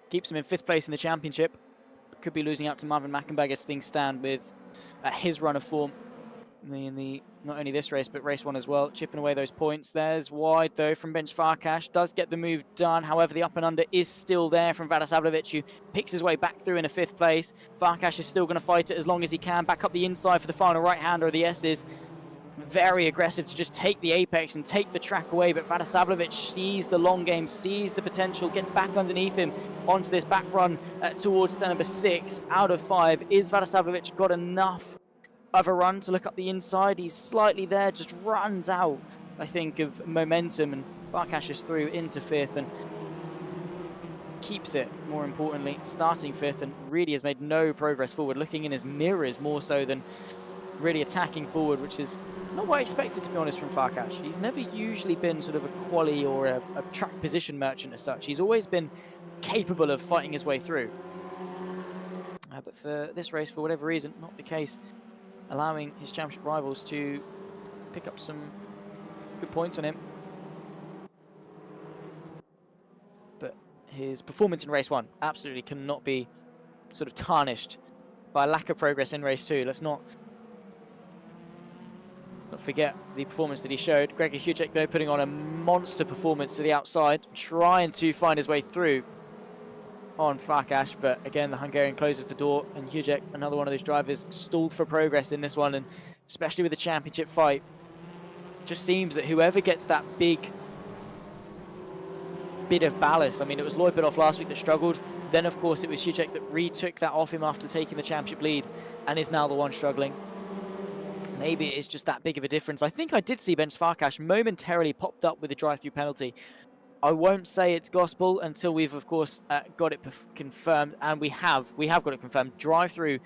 Speaker 1: Keeps him in 5th place in the championship. Could be losing out to Marvin Mackenberg as things stand with his run of form in the not only this race but race 1 as well, chipping away those points. There's wide though from Bench Farkash, does get the move done. However, the up and under is still there from Vadasavljevic, who picks his way back through in a 5th place. Farkash is still going to fight it as long as he can, back up the inside for the final right-hander of the S's. Very aggressive to just take the apex and take the track away, but Vadasavljevic sees the long game, sees the potential, gets back underneath him onto this back run towards turn number 6 out of 5. Is Vadasavljevic got enough of a run to look up the inside? He's slightly there, just runs out, I think, of momentum, and Farkash is through into 5th and keeps it, more importantly, starting 5th, and really has made no progress forward, looking in his mirrors more so than really attacking forward, which is not what I expected, to be honest, from Farkash. He's never usually been sort of a quali or a track position merchant as such. He's always been capable of fighting his way through. But for this race, for whatever reason, not the case, allowing his championship rivals to pick up some good points on him. But his performance in race 1 absolutely cannot be sort of tarnished by a lack of progress in race 2. Let's not forget the performance that he showed. Gregor Hujek, though, putting on a monster performance to the outside, trying to find his way through on Farkash, but again, the Hungarian closes the door, and Hujek, another one of those drivers, stalled for progress in this one, and especially with the championship fight, just seems that whoever gets that big bit of ballast, I mean, it was Lloyd Bidoff last week that struggled, then of course it was Hujek that retook that off him after taking the championship lead, and is now the one struggling. Maybe it's just that big of a difference. I think I did see Bench Farkash momentarily popped up with a drive-through penalty. I won't say it's gospel until we've, of course, got it confirmed, and we have got it confirmed. Drive-through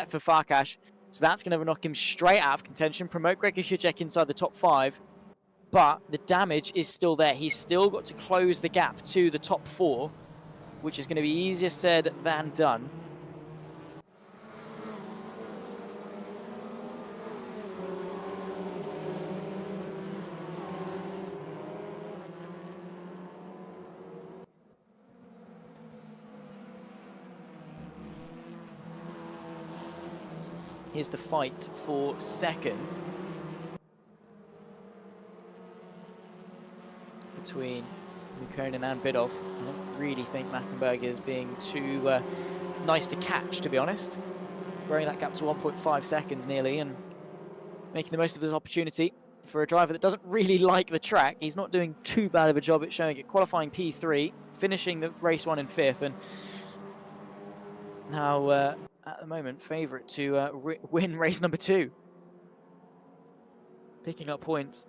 Speaker 1: for Farkash, so that's going to knock him straight out of contention, promote Gregor Hujek inside the top 5, but the damage is still there. He's still got to close the gap to the top 4, which is going to be easier said than done. Here's the fight for second between Mukkonen and Bidoff. I don't really think Mackenberg is being too nice to catch, to be honest. Growing that gap to 1.5 seconds nearly, and making the most of this opportunity for a driver that doesn't really like the track. He's not doing too bad of a job at showing it. Qualifying P3, finishing the race 1 in 5th, and now at the moment, favourite to win race number 2. Picking up points.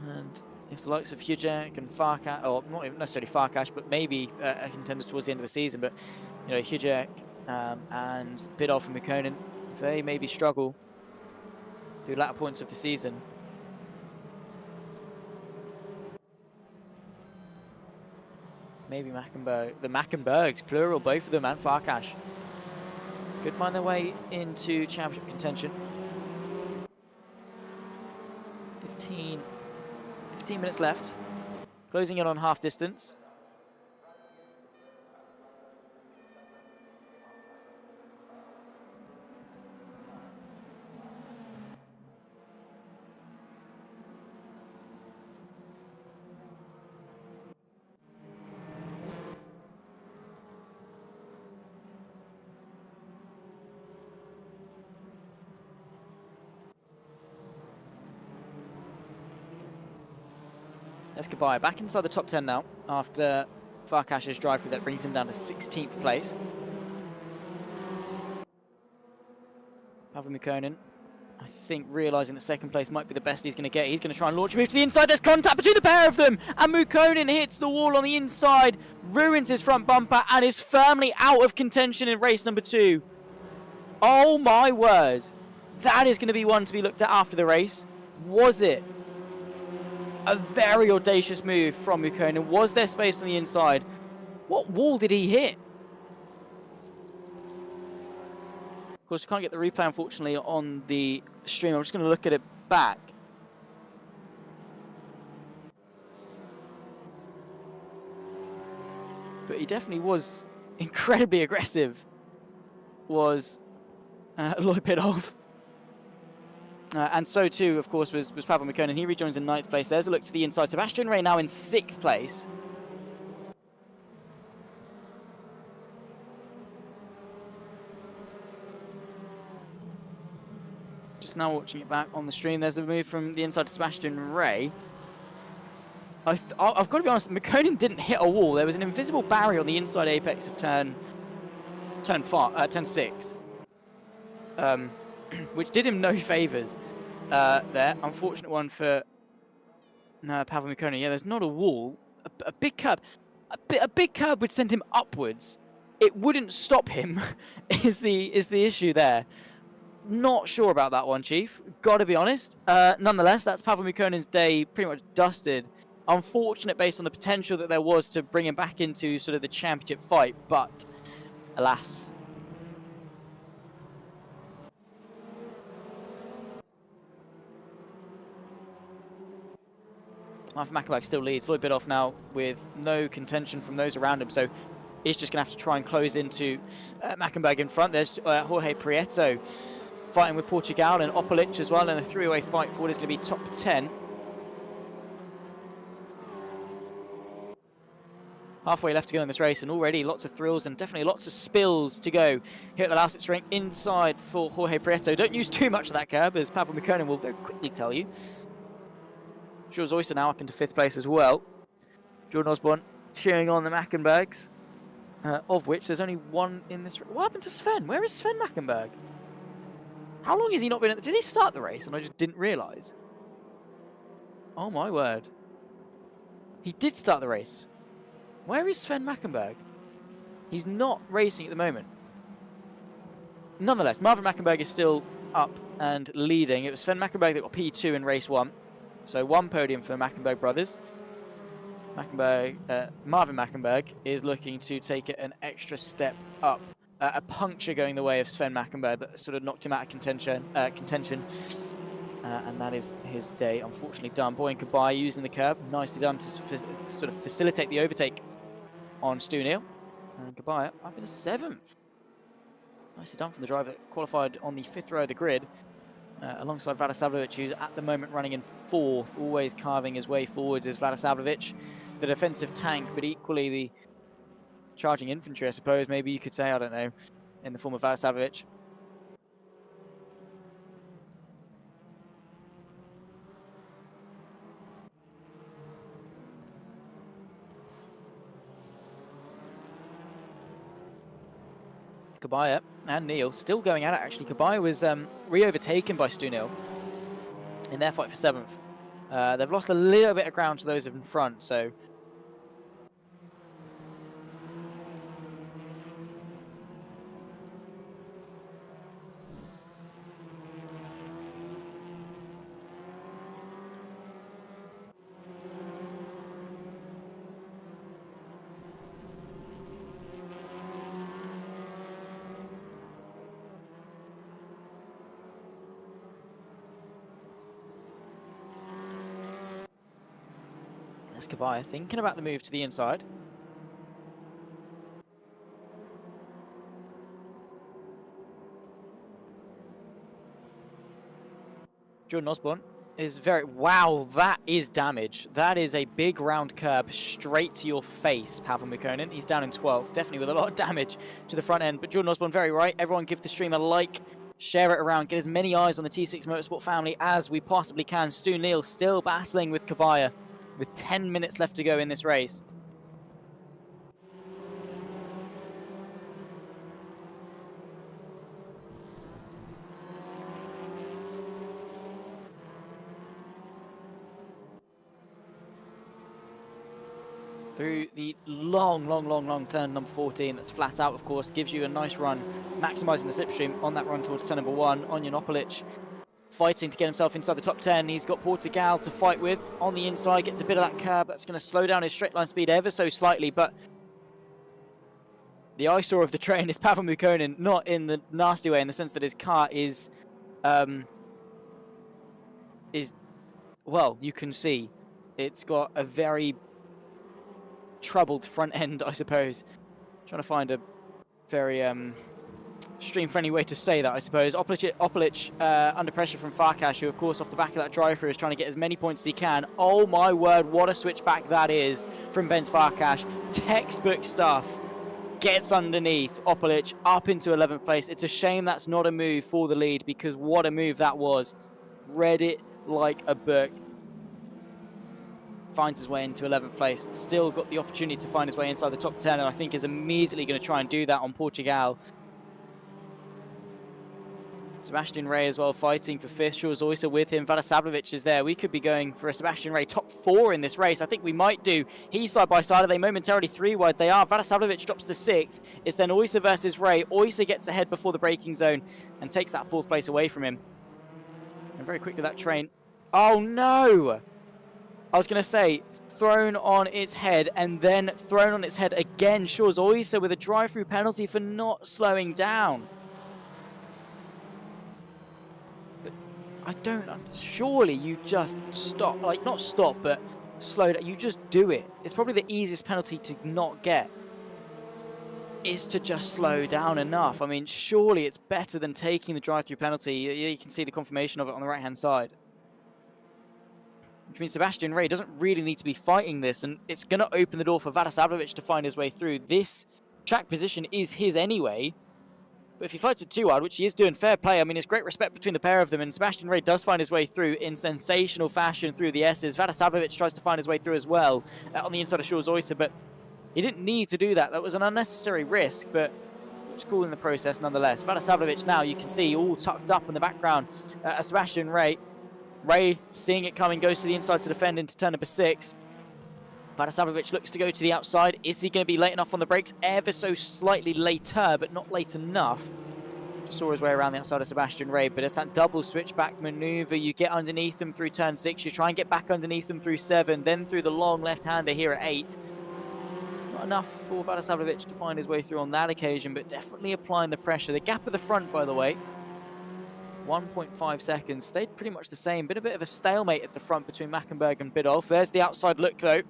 Speaker 1: And if the likes of Hujek and Farkash, or not even necessarily Farkash, but maybe a contender towards the end of the season, but you know, Hujek and Bidoff and Mukkonen, they maybe struggle through latter points of the season. Maybe Mackenberg, the Mackenbergs, plural, both of them, and Farkash could find their way into championship contention. 15 minutes left. Closing in on half distance. That's goodbye. Back inside the top 10 now, after Farkash's drive through that brings him down to 16th place. Pavel Mukkonen, I think, realising that second place might be the best he's going to get. He's going to try and launch a move to the inside. There's contact between the pair of them, and Mukkonen hits the wall on the inside, ruins his front bumper, and is firmly out of contention in race number 2. Oh my word. That is going to be one to be looked at after the race. Was it a very audacious move from Mukkonen? Was there space on the inside? What wall did he hit? Of course, you can't get the replay, unfortunately, on the stream. I'm just going to look at it back. but he definitely was incredibly aggressive, was Loipidov. And so too, of course, was Pavel Mikkonen. He rejoins in 9th place. There's a look to the inside. Sebastian Ray now in 6th place. Just now watching it back on the stream. There's a move from the inside to Sebastian Ray. I've got to be honest, Mikkonen didn't hit a wall. There was an invisible barrier on the inside apex of turn 6, which did him no favours there. Unfortunate one for Pavel Mikkonen. Yeah, there's not a wall. A big curb. A big curb would send him upwards. It wouldn't stop him. is the issue there? Not sure about that one, Chief. Got to be honest. Nonetheless, that's Pavel Mikkonen's day pretty much dusted. Unfortunate based on the potential that there was to bring him back into sort of the championship fight, but alas. Marvin Mackenberg still leads. Lloyd Bidoff now with no contention from those around him, so he's just going to have to try and close into Mackenberg in front. There's Jorge Prieto fighting with Portugal and Opelic as well, and a three-way fight forward is going to be top 10. Halfway left to go in this race, and already lots of thrills and definitely lots of spills to go here at the Lausitzring inside for Jorge Prieto. Don't use too much of that curb, as Pavel Mikkonen will very quickly tell you. Jules Oyster now up into 5th place as well. Jordan Osborne cheering on the Mackenbergs, of which there's only one in this. What happened to Sven? Where is Sven Mackenberg? How long has he not been? Did he start the race and I just didn't realise? Oh my word! He did start the race. Where is Sven Mackenberg? He's not racing at the moment. Nonetheless, Marvin Mackenberg is still up and leading. It was Sven Mackenberg that got P2 in race 1. So 1 podium for Mackenberg brothers. Marvin Mackenberg is looking to take it an extra step up. A puncture going the way of Sven Mackenberg that sort of knocked him out of contention. And that is his day, unfortunately done. Boyan Kabai using the curb. Nicely done to sort of facilitate the overtake on Stu Neal. And Kabai up in 7th. Nicely done from the driver that qualified on the 5th row of the grid. Alongside Vladisavljevic, who's at the moment running in 4th, always carving his way forwards is Vladisavljevic, the defensive tank, but equally the charging infantry, I suppose, maybe you could say, I don't know, in the form of Vladisavljevic. Kabaya and Neil still going at it, actually. Kabaya was re-overtaken by Stu Neal in their fight for 7th. They've lost a little bit of ground to those in front, so... Kabaya thinking about the move to the inside. Jordan Osborne is very... Wow, that is damage. That is a big round curb straight to your face, Pavel Mikkonen. He's down in 12th, definitely with a lot of damage to the front end. But Jordan Osborne, very right. Everyone give the stream a like, share it around, get as many eyes on the T6 Motorsport family as we possibly can. Stu Neal still battling with Kabaya, with 10 minutes left to go in this race. Through the long turn number 14, that's flat out, of course, gives you a nice run, maximising the slipstream on that run towards turn number 1. Onion Opelic fighting to get himself inside the top 10. He's got Portugal to fight with on the inside, gets a bit of that curb. That's going to slow down his straight line speed ever so slightly, but the eyesore of the train is Pavel Mikkonen, not in the nasty way, in the sense that his car is, well, you can see it's got a very troubled front end, I suppose. Trying to find a very stream-friendly way to say that, I suppose. Opelic under pressure from Farkas, who, of course, off the back of that drive-through is trying to get as many points as he can. Oh, my word, what a switchback that is from Benz Farkas. Textbook stuff. Gets underneath Opelic up into 11th place. It's a shame that's not a move for the lead, because what a move that was. Read it like a book. Finds his way into 11th place. Still got the opportunity to find his way inside the top 10, and I think is immediately going to try and do that on Portugal. Sebastian Ray as well fighting for 5th. Shaw's also with him. Vadisavljevic is there. We could be going for a Sebastian Ray top 4 in this race. I think we might do. He's side by side. Are they momentarily 3 wide? They are. Vadisavljevic drops to 6th. It's then Oysa versus Ray. Oysa gets ahead before the braking zone and takes that 4th place away from him. And very quickly that train. Oh no! I was going to say, thrown on its head and then thrown on its head again. Shaw's Oysa with a drive-through penalty for not slowing down. I don't understand. Surely you just stop, like not stop, but slow down. You just do it. It's probably the easiest penalty to not get, is to just slow down enough. I mean, surely it's better than taking the drive-through penalty. You can see the confirmation of it on the right-hand side. Which means Sebastian Ray doesn't really need to be fighting this, and it's going to open the door for Vadisavljevic to find his way through. This track position is his anyway. But if he fights it too hard, which he is doing, fair play. I mean, it's great respect between the pair of them, and Sebastian Ray does find his way through in sensational fashion through the S's. Vadisavljevic tries to find his way through as well on the inside of Shaw's Oysa, but he didn't need to do that. That was an unnecessary risk, but it was cool in the process nonetheless. Vadisavljevic now, you can see, all tucked up in the background. Sebastian Ray. Ray, seeing it coming, goes to the inside to defend into turn number 6. Vadisavljevic looks to go to the outside. Is he going to be late enough on the brakes? Ever so slightly later, but not late enough. Just saw his way around the outside of Sebastian Ray, but it's that double switchback maneuver. You get underneath them through turn 6. You try and get back underneath them through 7, then through the long left-hander here at 8. Not enough for Vadisavljevic to find his way through on that occasion, but definitely applying the pressure. The gap at the front, by the way, 1.5 seconds. Stayed pretty much the same. Been a bit of a stalemate at the front between Mackenberg and Biddulph. There's the outside look, though.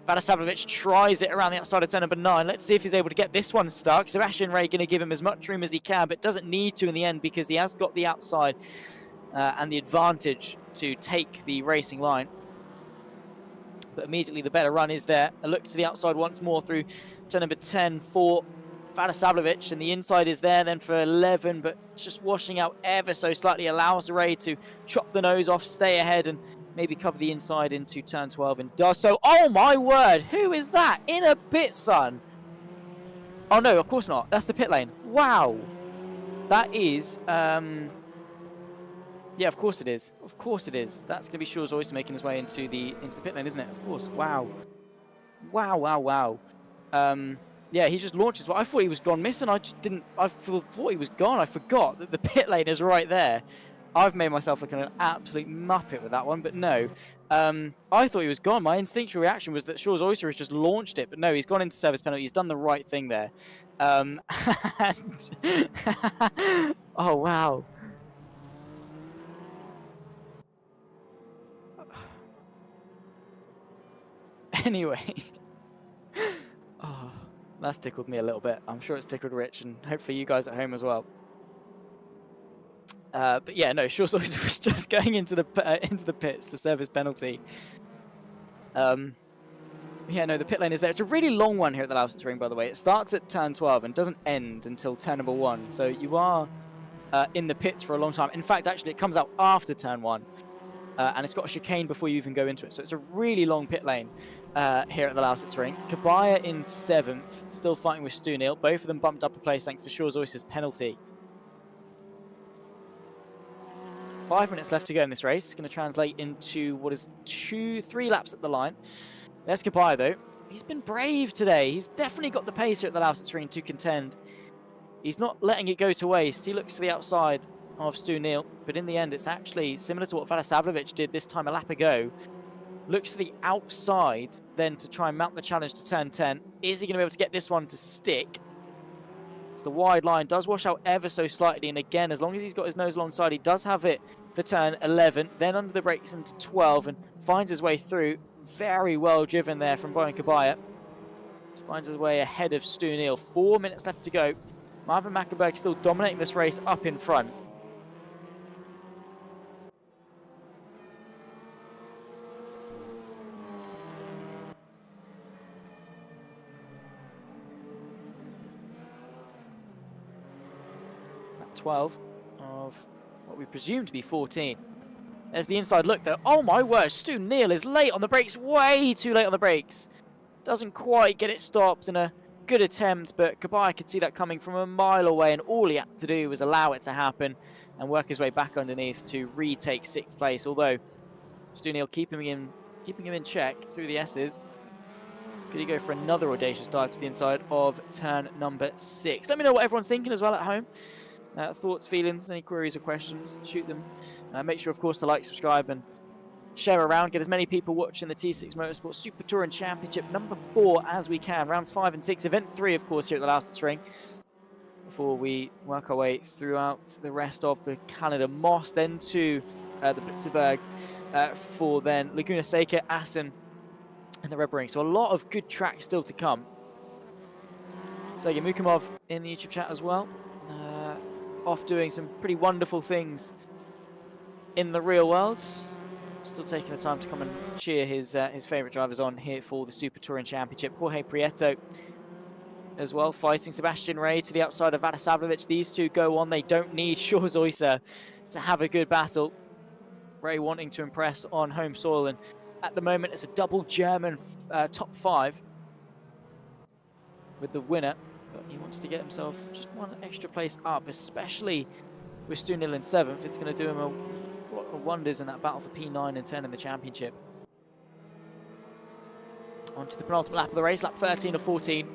Speaker 1: Vadisavljevic tries it around the outside of turn number 9. Let's see if he's able to get this one stuck. Sebastian Ray going to give him as much room as he can, but doesn't need to in the end because he has got the outside and the advantage to take the racing line. But immediately the better run is there. A look to the outside once more through turn number 10 for Vadisavljevic, and the inside is there then for 11, but just washing out ever so slightly allows Ray to chop the nose off, stay ahead, and maybe cover the inside into turn 12, and does so. Oh my word, who is that? In a pit, son. Oh no, of course not. That's the pit lane. Wow. That is, yeah, of course it is. Of course it is. That's going to be Shaw's Oysa making his way into the pit lane, isn't it? Of course. Wow. Wow, wow, wow. Yeah, he just launches. Well, I thought he was gone missing. I just didn't. I thought he was gone. I forgot that the pit lane is right there. I've made myself look like an absolute muppet with that one, but no. I thought he was gone. My instinctual reaction was that Shaw's Oysa has just launched it, but no, he's gone into service penalty. He's done the right thing there. And oh, wow. Anyway. Oh, that's tickled me a little bit. I'm sure it's tickled Rich, and hopefully you guys at home as well. But yeah, no, Shaw's Oysa was just going into the pits to serve his penalty. Yeah, no, the pit lane is there. It's a really long one here at the Lausitzring, by the way. It starts at turn 12 and doesn't end until turn number 1. So you are in the pits for a long time. In fact, actually, it comes out after turn 1. And it's got a chicane before you even go into it. So it's a really long pit lane here at the Lausitzring. Kabaya in 7th, still fighting with Stu Neal. Both of them bumped up a place thanks to Shaw's Oysa's penalty. 5 minutes left to go in this race. It's going to translate into what is 3 laps at the line. There's Kabaya, though. He's been brave today. He's definitely got the pace here at the Lausitzring to contend. He's not letting it go to waste. He looks to the outside of Stu Neal, but in the end, it's actually similar to what Vadisavljevic did this time a lap ago. Looks to the outside then to try and mount the challenge to turn 10. Is he going to be able to get this one to stick? It's the wide line, does wash out ever so slightly, and again, as long as he's got his nose alongside, he does have it for turn 11, then under the brakes into 12, and finds his way through. Very well driven there from Brian Kabaya. finds his way ahead of Stu Neal. 4 minutes left to go. Marvin Mackenberg still dominating this race up in front. Lap 12 of what we presume to be 14. There's the inside look though. Oh my word, Stu Neal is late on the brakes, way too late on the brakes. Doesn't quite get it stopped in a good attempt, but Kabaya could see that coming from a mile away, and all he had to do was allow it to happen and work his way back underneath to retake 6th place. Although Stu Neal keeping him in check through the S's. Could he go for another audacious dive to the inside of turn number 6? Let me know what everyone's thinking as well at home. Thoughts, feelings, any queries or questions, shoot them. Make sure, of course, to like, subscribe, and share around. Get as many people watching the T6 Motorsport Super Touring Championship number 4 as we can. Rounds 5 and 6, event 3, of course, here at the Lausitzring. Before we work our way throughout the rest of the calendar. Moss, then to the Blitzerberg, for then Laguna Seca, Assen, and the Red Ring. So a lot of good tracks still to come. Sergey Mukimov in the YouTube chat as well. Off doing some pretty wonderful things in the real world. Still taking the time to come and cheer his favourite drivers on here for the Super Touring Championship. Jorge Prieto as well, fighting Sebastian Ray to the outside of Vadisavljevic. These two go on. They don't need Shore Zoyser to have a good battle. Ray wanting to impress on home soil, and at the moment it's a double German top 5 with the winner. But he wants to get himself just one extra place up, especially with Stu Neal in 7th. It's going to do him wonders in that battle for P9 and 10 in the championship. On to the penultimate lap of the race, lap 13 of 14.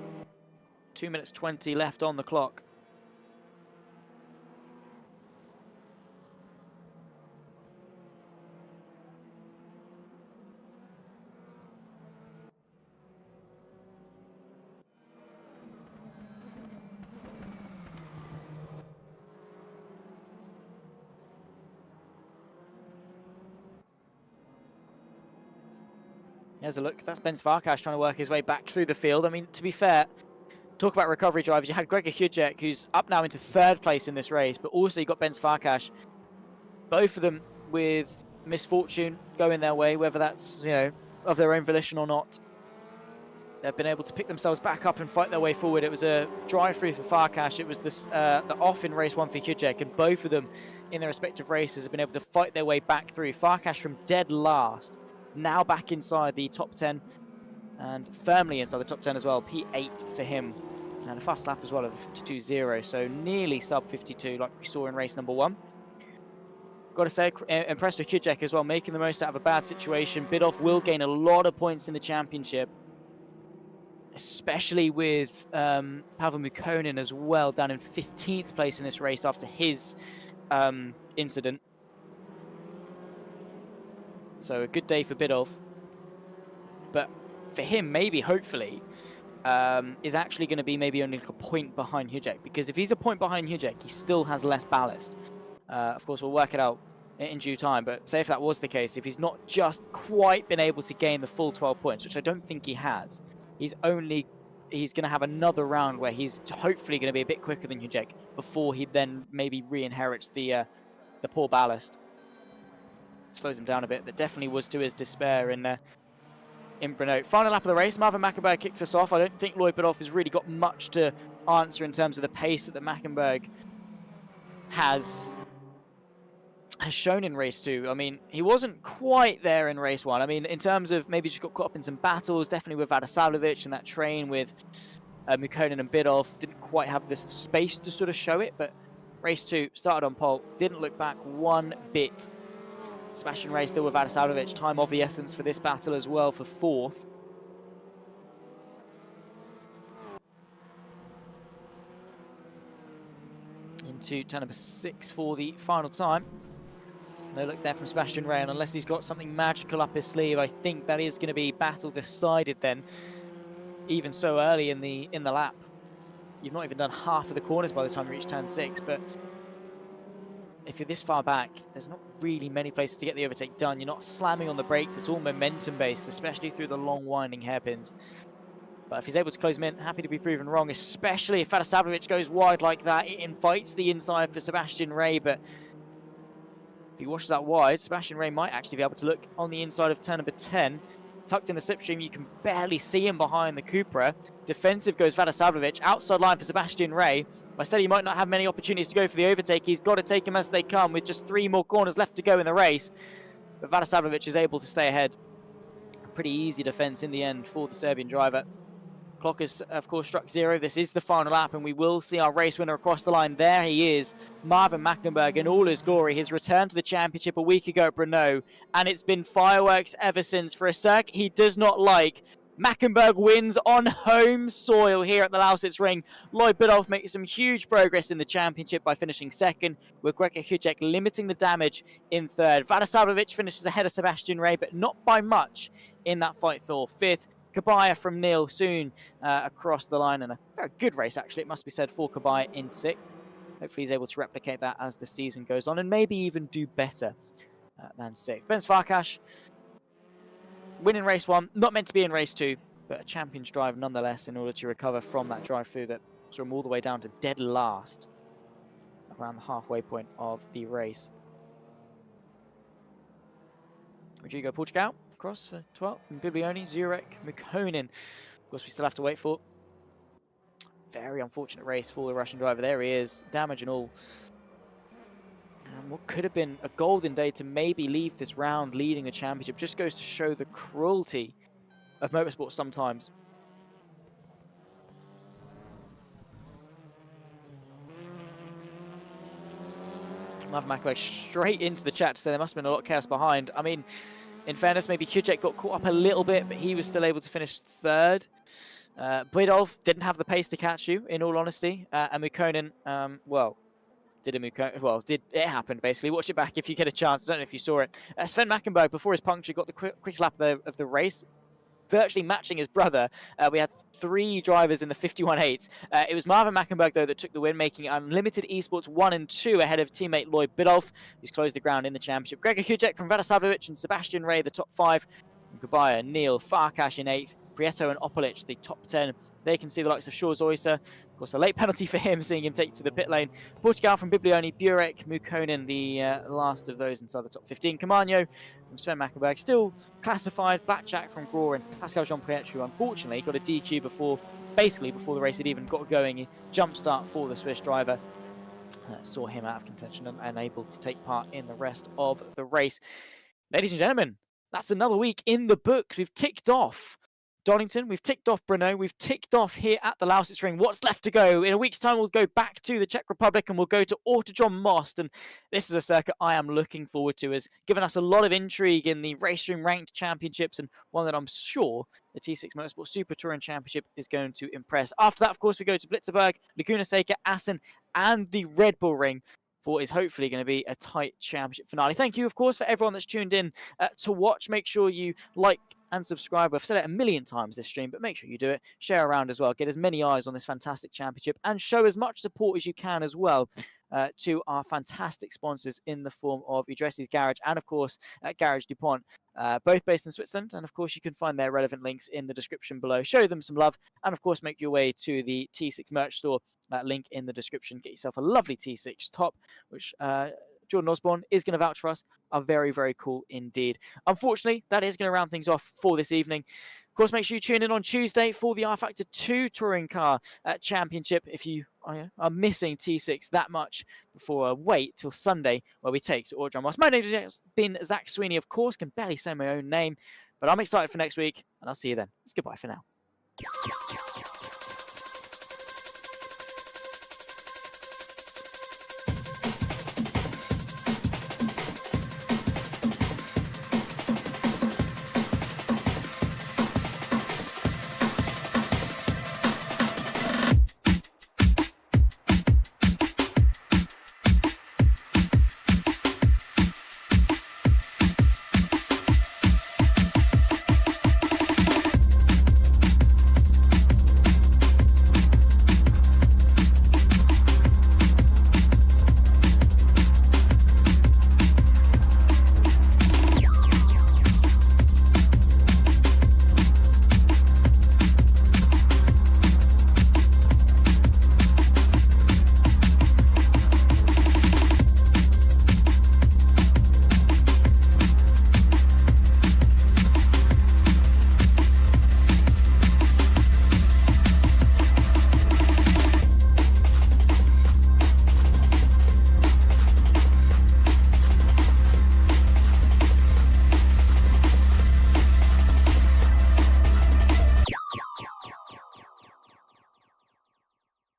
Speaker 1: 2 minutes 20 left on the clock. Here's a look. That's Ben Svarkash trying to work his way back through the field. I mean, to be fair, talk about recovery drivers. You had Gregor Hudjek, who's up now into 3rd place in this race, but also you got Ben Svarkash. Both of them with misfortune going their way, whether that's, you know, of their own volition or not. They've been able to pick themselves back up and fight their way forward. It was a drive-through for Farkash. It was the off in race 1 for Hudjek, and both of them in their respective races have been able to fight their way back through. Farkash from dead last, now back inside the top 10 and firmly inside the top 10 as well. P8 for him, and a fast lap as well of 52.0, so nearly sub 52 like we saw in race number 1. Got to say, impressed with Hudjek as well, making the most out of a bad situation. Bidoff will gain a lot of points in the championship, especially with Pavel Mukonin as well, down in 15th place in this race after his incident. So a good day for Bidoff. But for him, maybe, hopefully, is actually going to be maybe only like a point behind Hudjek. Because if he's a point behind Hudjek, he still has less ballast. Of course, we'll work it out in due time. But say if that was the case, if he's not just quite been able to gain the full 12 points, which I don't think he has, he's going to have another round where he's hopefully going to be a bit quicker than Hudjek before he then maybe re-inherits the poor ballast. Slows him down a bit. That definitely was to his despair in Brno. Final lap of the race, Marvin Mackenberg kicks us off. I don't think Lloyd Bidoff has really got much to answer in terms of the pace that the Mackenberg has shown in race 2. I mean, he wasn't quite there in race 1. I mean, in terms of maybe just got caught up in some battles, definitely with Vadisavljevic and that train with Mukonin and Bidoff, didn't quite have this space to sort of show it, but race 2, started on pole, didn't look back one bit. Sebastian Ray still with Vadisavljevic, time of the essence for this battle as well for 4th. Into turn number 6 for the final time. No look there from Sebastian Ray, and unless he's got something magical up his sleeve, I think that is going to be battle decided then, even so early in the lap. You've not even done half of the corners by the time you reach turn 6, but if you're this far back, there's not really many places to get the overtake done. You're not slamming on the brakes. It's all momentum based, especially through the long winding hairpins. But if he's able to close him in, happy to be proven wrong, especially if Vadisavljevic goes wide like that. It invites the inside for Sebastian Ray, but if he washes out wide, Sebastian Ray might actually be able to look on the inside of turn number 10. Tucked in the slipstream, you can barely see him behind the Cupra. Defensive goes Vadisavljevic, outside line for Sebastian Ray. I said he might not have many opportunities to go for the overtake. He's got to take them as they come with just 3 more corners left to go in the race. But Vadisavljevic is able to stay ahead. A pretty easy defense in the end for the Serbian driver. Clock has, of course, struck 0. This is the final lap, and we will see our race winner across the line. There he is, Marvin Mackenberg, in all his glory. His return to the championship a week ago at Brno, and it's been fireworks ever since. For a circuit he does not like, Mackenberg wins on home soil here at the Lausitzring. Lloyd Biddulph makes some huge progress in the championship by finishing 2nd, with Gregor Hudek limiting the damage in 3rd. Vadisavljevic finishes ahead of Sebastian Ray, but not by much in that fight for 5th. Kabaya from Neil soon across the line, and a very good race, actually, it must be said, for Kabaya in 6th. Hopefully he's able to replicate that as the season goes on, and maybe even do better than 6th. Ben Farkas, winning race 1, not meant to be in race 2, but a champion's drive nonetheless in order to recover from that drive-through that saw him all the way down to dead last around the halfway point of the race. Rodrigo Portugal across for 12th, and Biblioni, Zurek, Mukonin. Of course, we still have to wait for. Very unfortunate race for the Russian driver. There he is, damage and all. And what could have been a golden day to maybe leave this round leading the championship just goes to show the cruelty of motorsport sometimes. Marvin Mackenberg straight into the chat to say there must have been a lot of chaos behind. I mean, in fairness, maybe Hudek got caught up a little bit, but he was still able to finish 3rd. Biddulph didn't have the pace to catch you, in all honesty. And Mukonin, did it happen, basically. Watch it back if you get a chance. I don't know if you saw it. Sven Mackenberg, before his puncture, got the quickest lap of the race, virtually matching his brother. We had 3 drivers in the 51.8. It was Marvin Mackenberg, though, that took the win, making Unlimited Esports 1 and 2 ahead of teammate Lloyd Biddulph, who's closed the ground in the championship. Gregor Hudek from Vadisavljevic and Sebastian Ray, the top 5. Kabaya, Neil, Farkas in 8th. Prieto and Opolic, the top 10. They can see the likes of Shaw Zoyser. Of course, a late penalty for him, seeing him take to the pit lane. Portugal from Biblioni, Burek, Mukonin, the last of those inside the top 15. Camano from Sven Mackenberg, still classified. Blackjack from Gror, and Pascal Jean-Priet, who unfortunately got a DQ before the race had even got going. A jump start for the Swiss driver. Saw him out of contention and unable to take part in the rest of the race. Ladies and gentlemen, that's another week in the books. We've ticked off Donington, we've ticked off Brno, we've ticked off here at the Lausitzring. What's left to go? In a week's time, we'll go back to the Czech Republic and we'll go to Autodrom Most. And this is a circuit I am looking forward to. Has given us a lot of intrigue in the Race Room Ranked Championships, and one that I'm sure the T6 Motorsport Super Touring Championship is going to impress. After that, of course, we go to Blitzerberg, Laguna Seca, Assen, and the Red Bull Ring for what is hopefully going to be a tight championship finale. Thank you, of course, for everyone that's tuned in to watch. Make sure you like and subscribe. I've said it a million times this stream, but make sure you do it. Share around as well. Get as many eyes on this fantastic championship and show as much support as you can as well to our fantastic sponsors in the form of Idressi's Garage and, of course, Garage DuPont, both based in Switzerland. And, of course, you can find their relevant links in the description below. Show them some love and, of course, make your way to the T6 merch store. Link in the description. Get yourself a lovely T6 top, which Jordan Osborne is going to vouch for us, are very, very cool indeed. Unfortunately, that is going to round things off for this evening. Of course, make sure you tune in on Tuesday for the R-Factor 2 Touring Car Championship if you are missing T6 that much before wait till Sunday where we take to Autodrom Most. My name has been Zach Sweeney, of course, can barely say my own name, but I'm excited for next week, and I'll see you then. It's goodbye for now.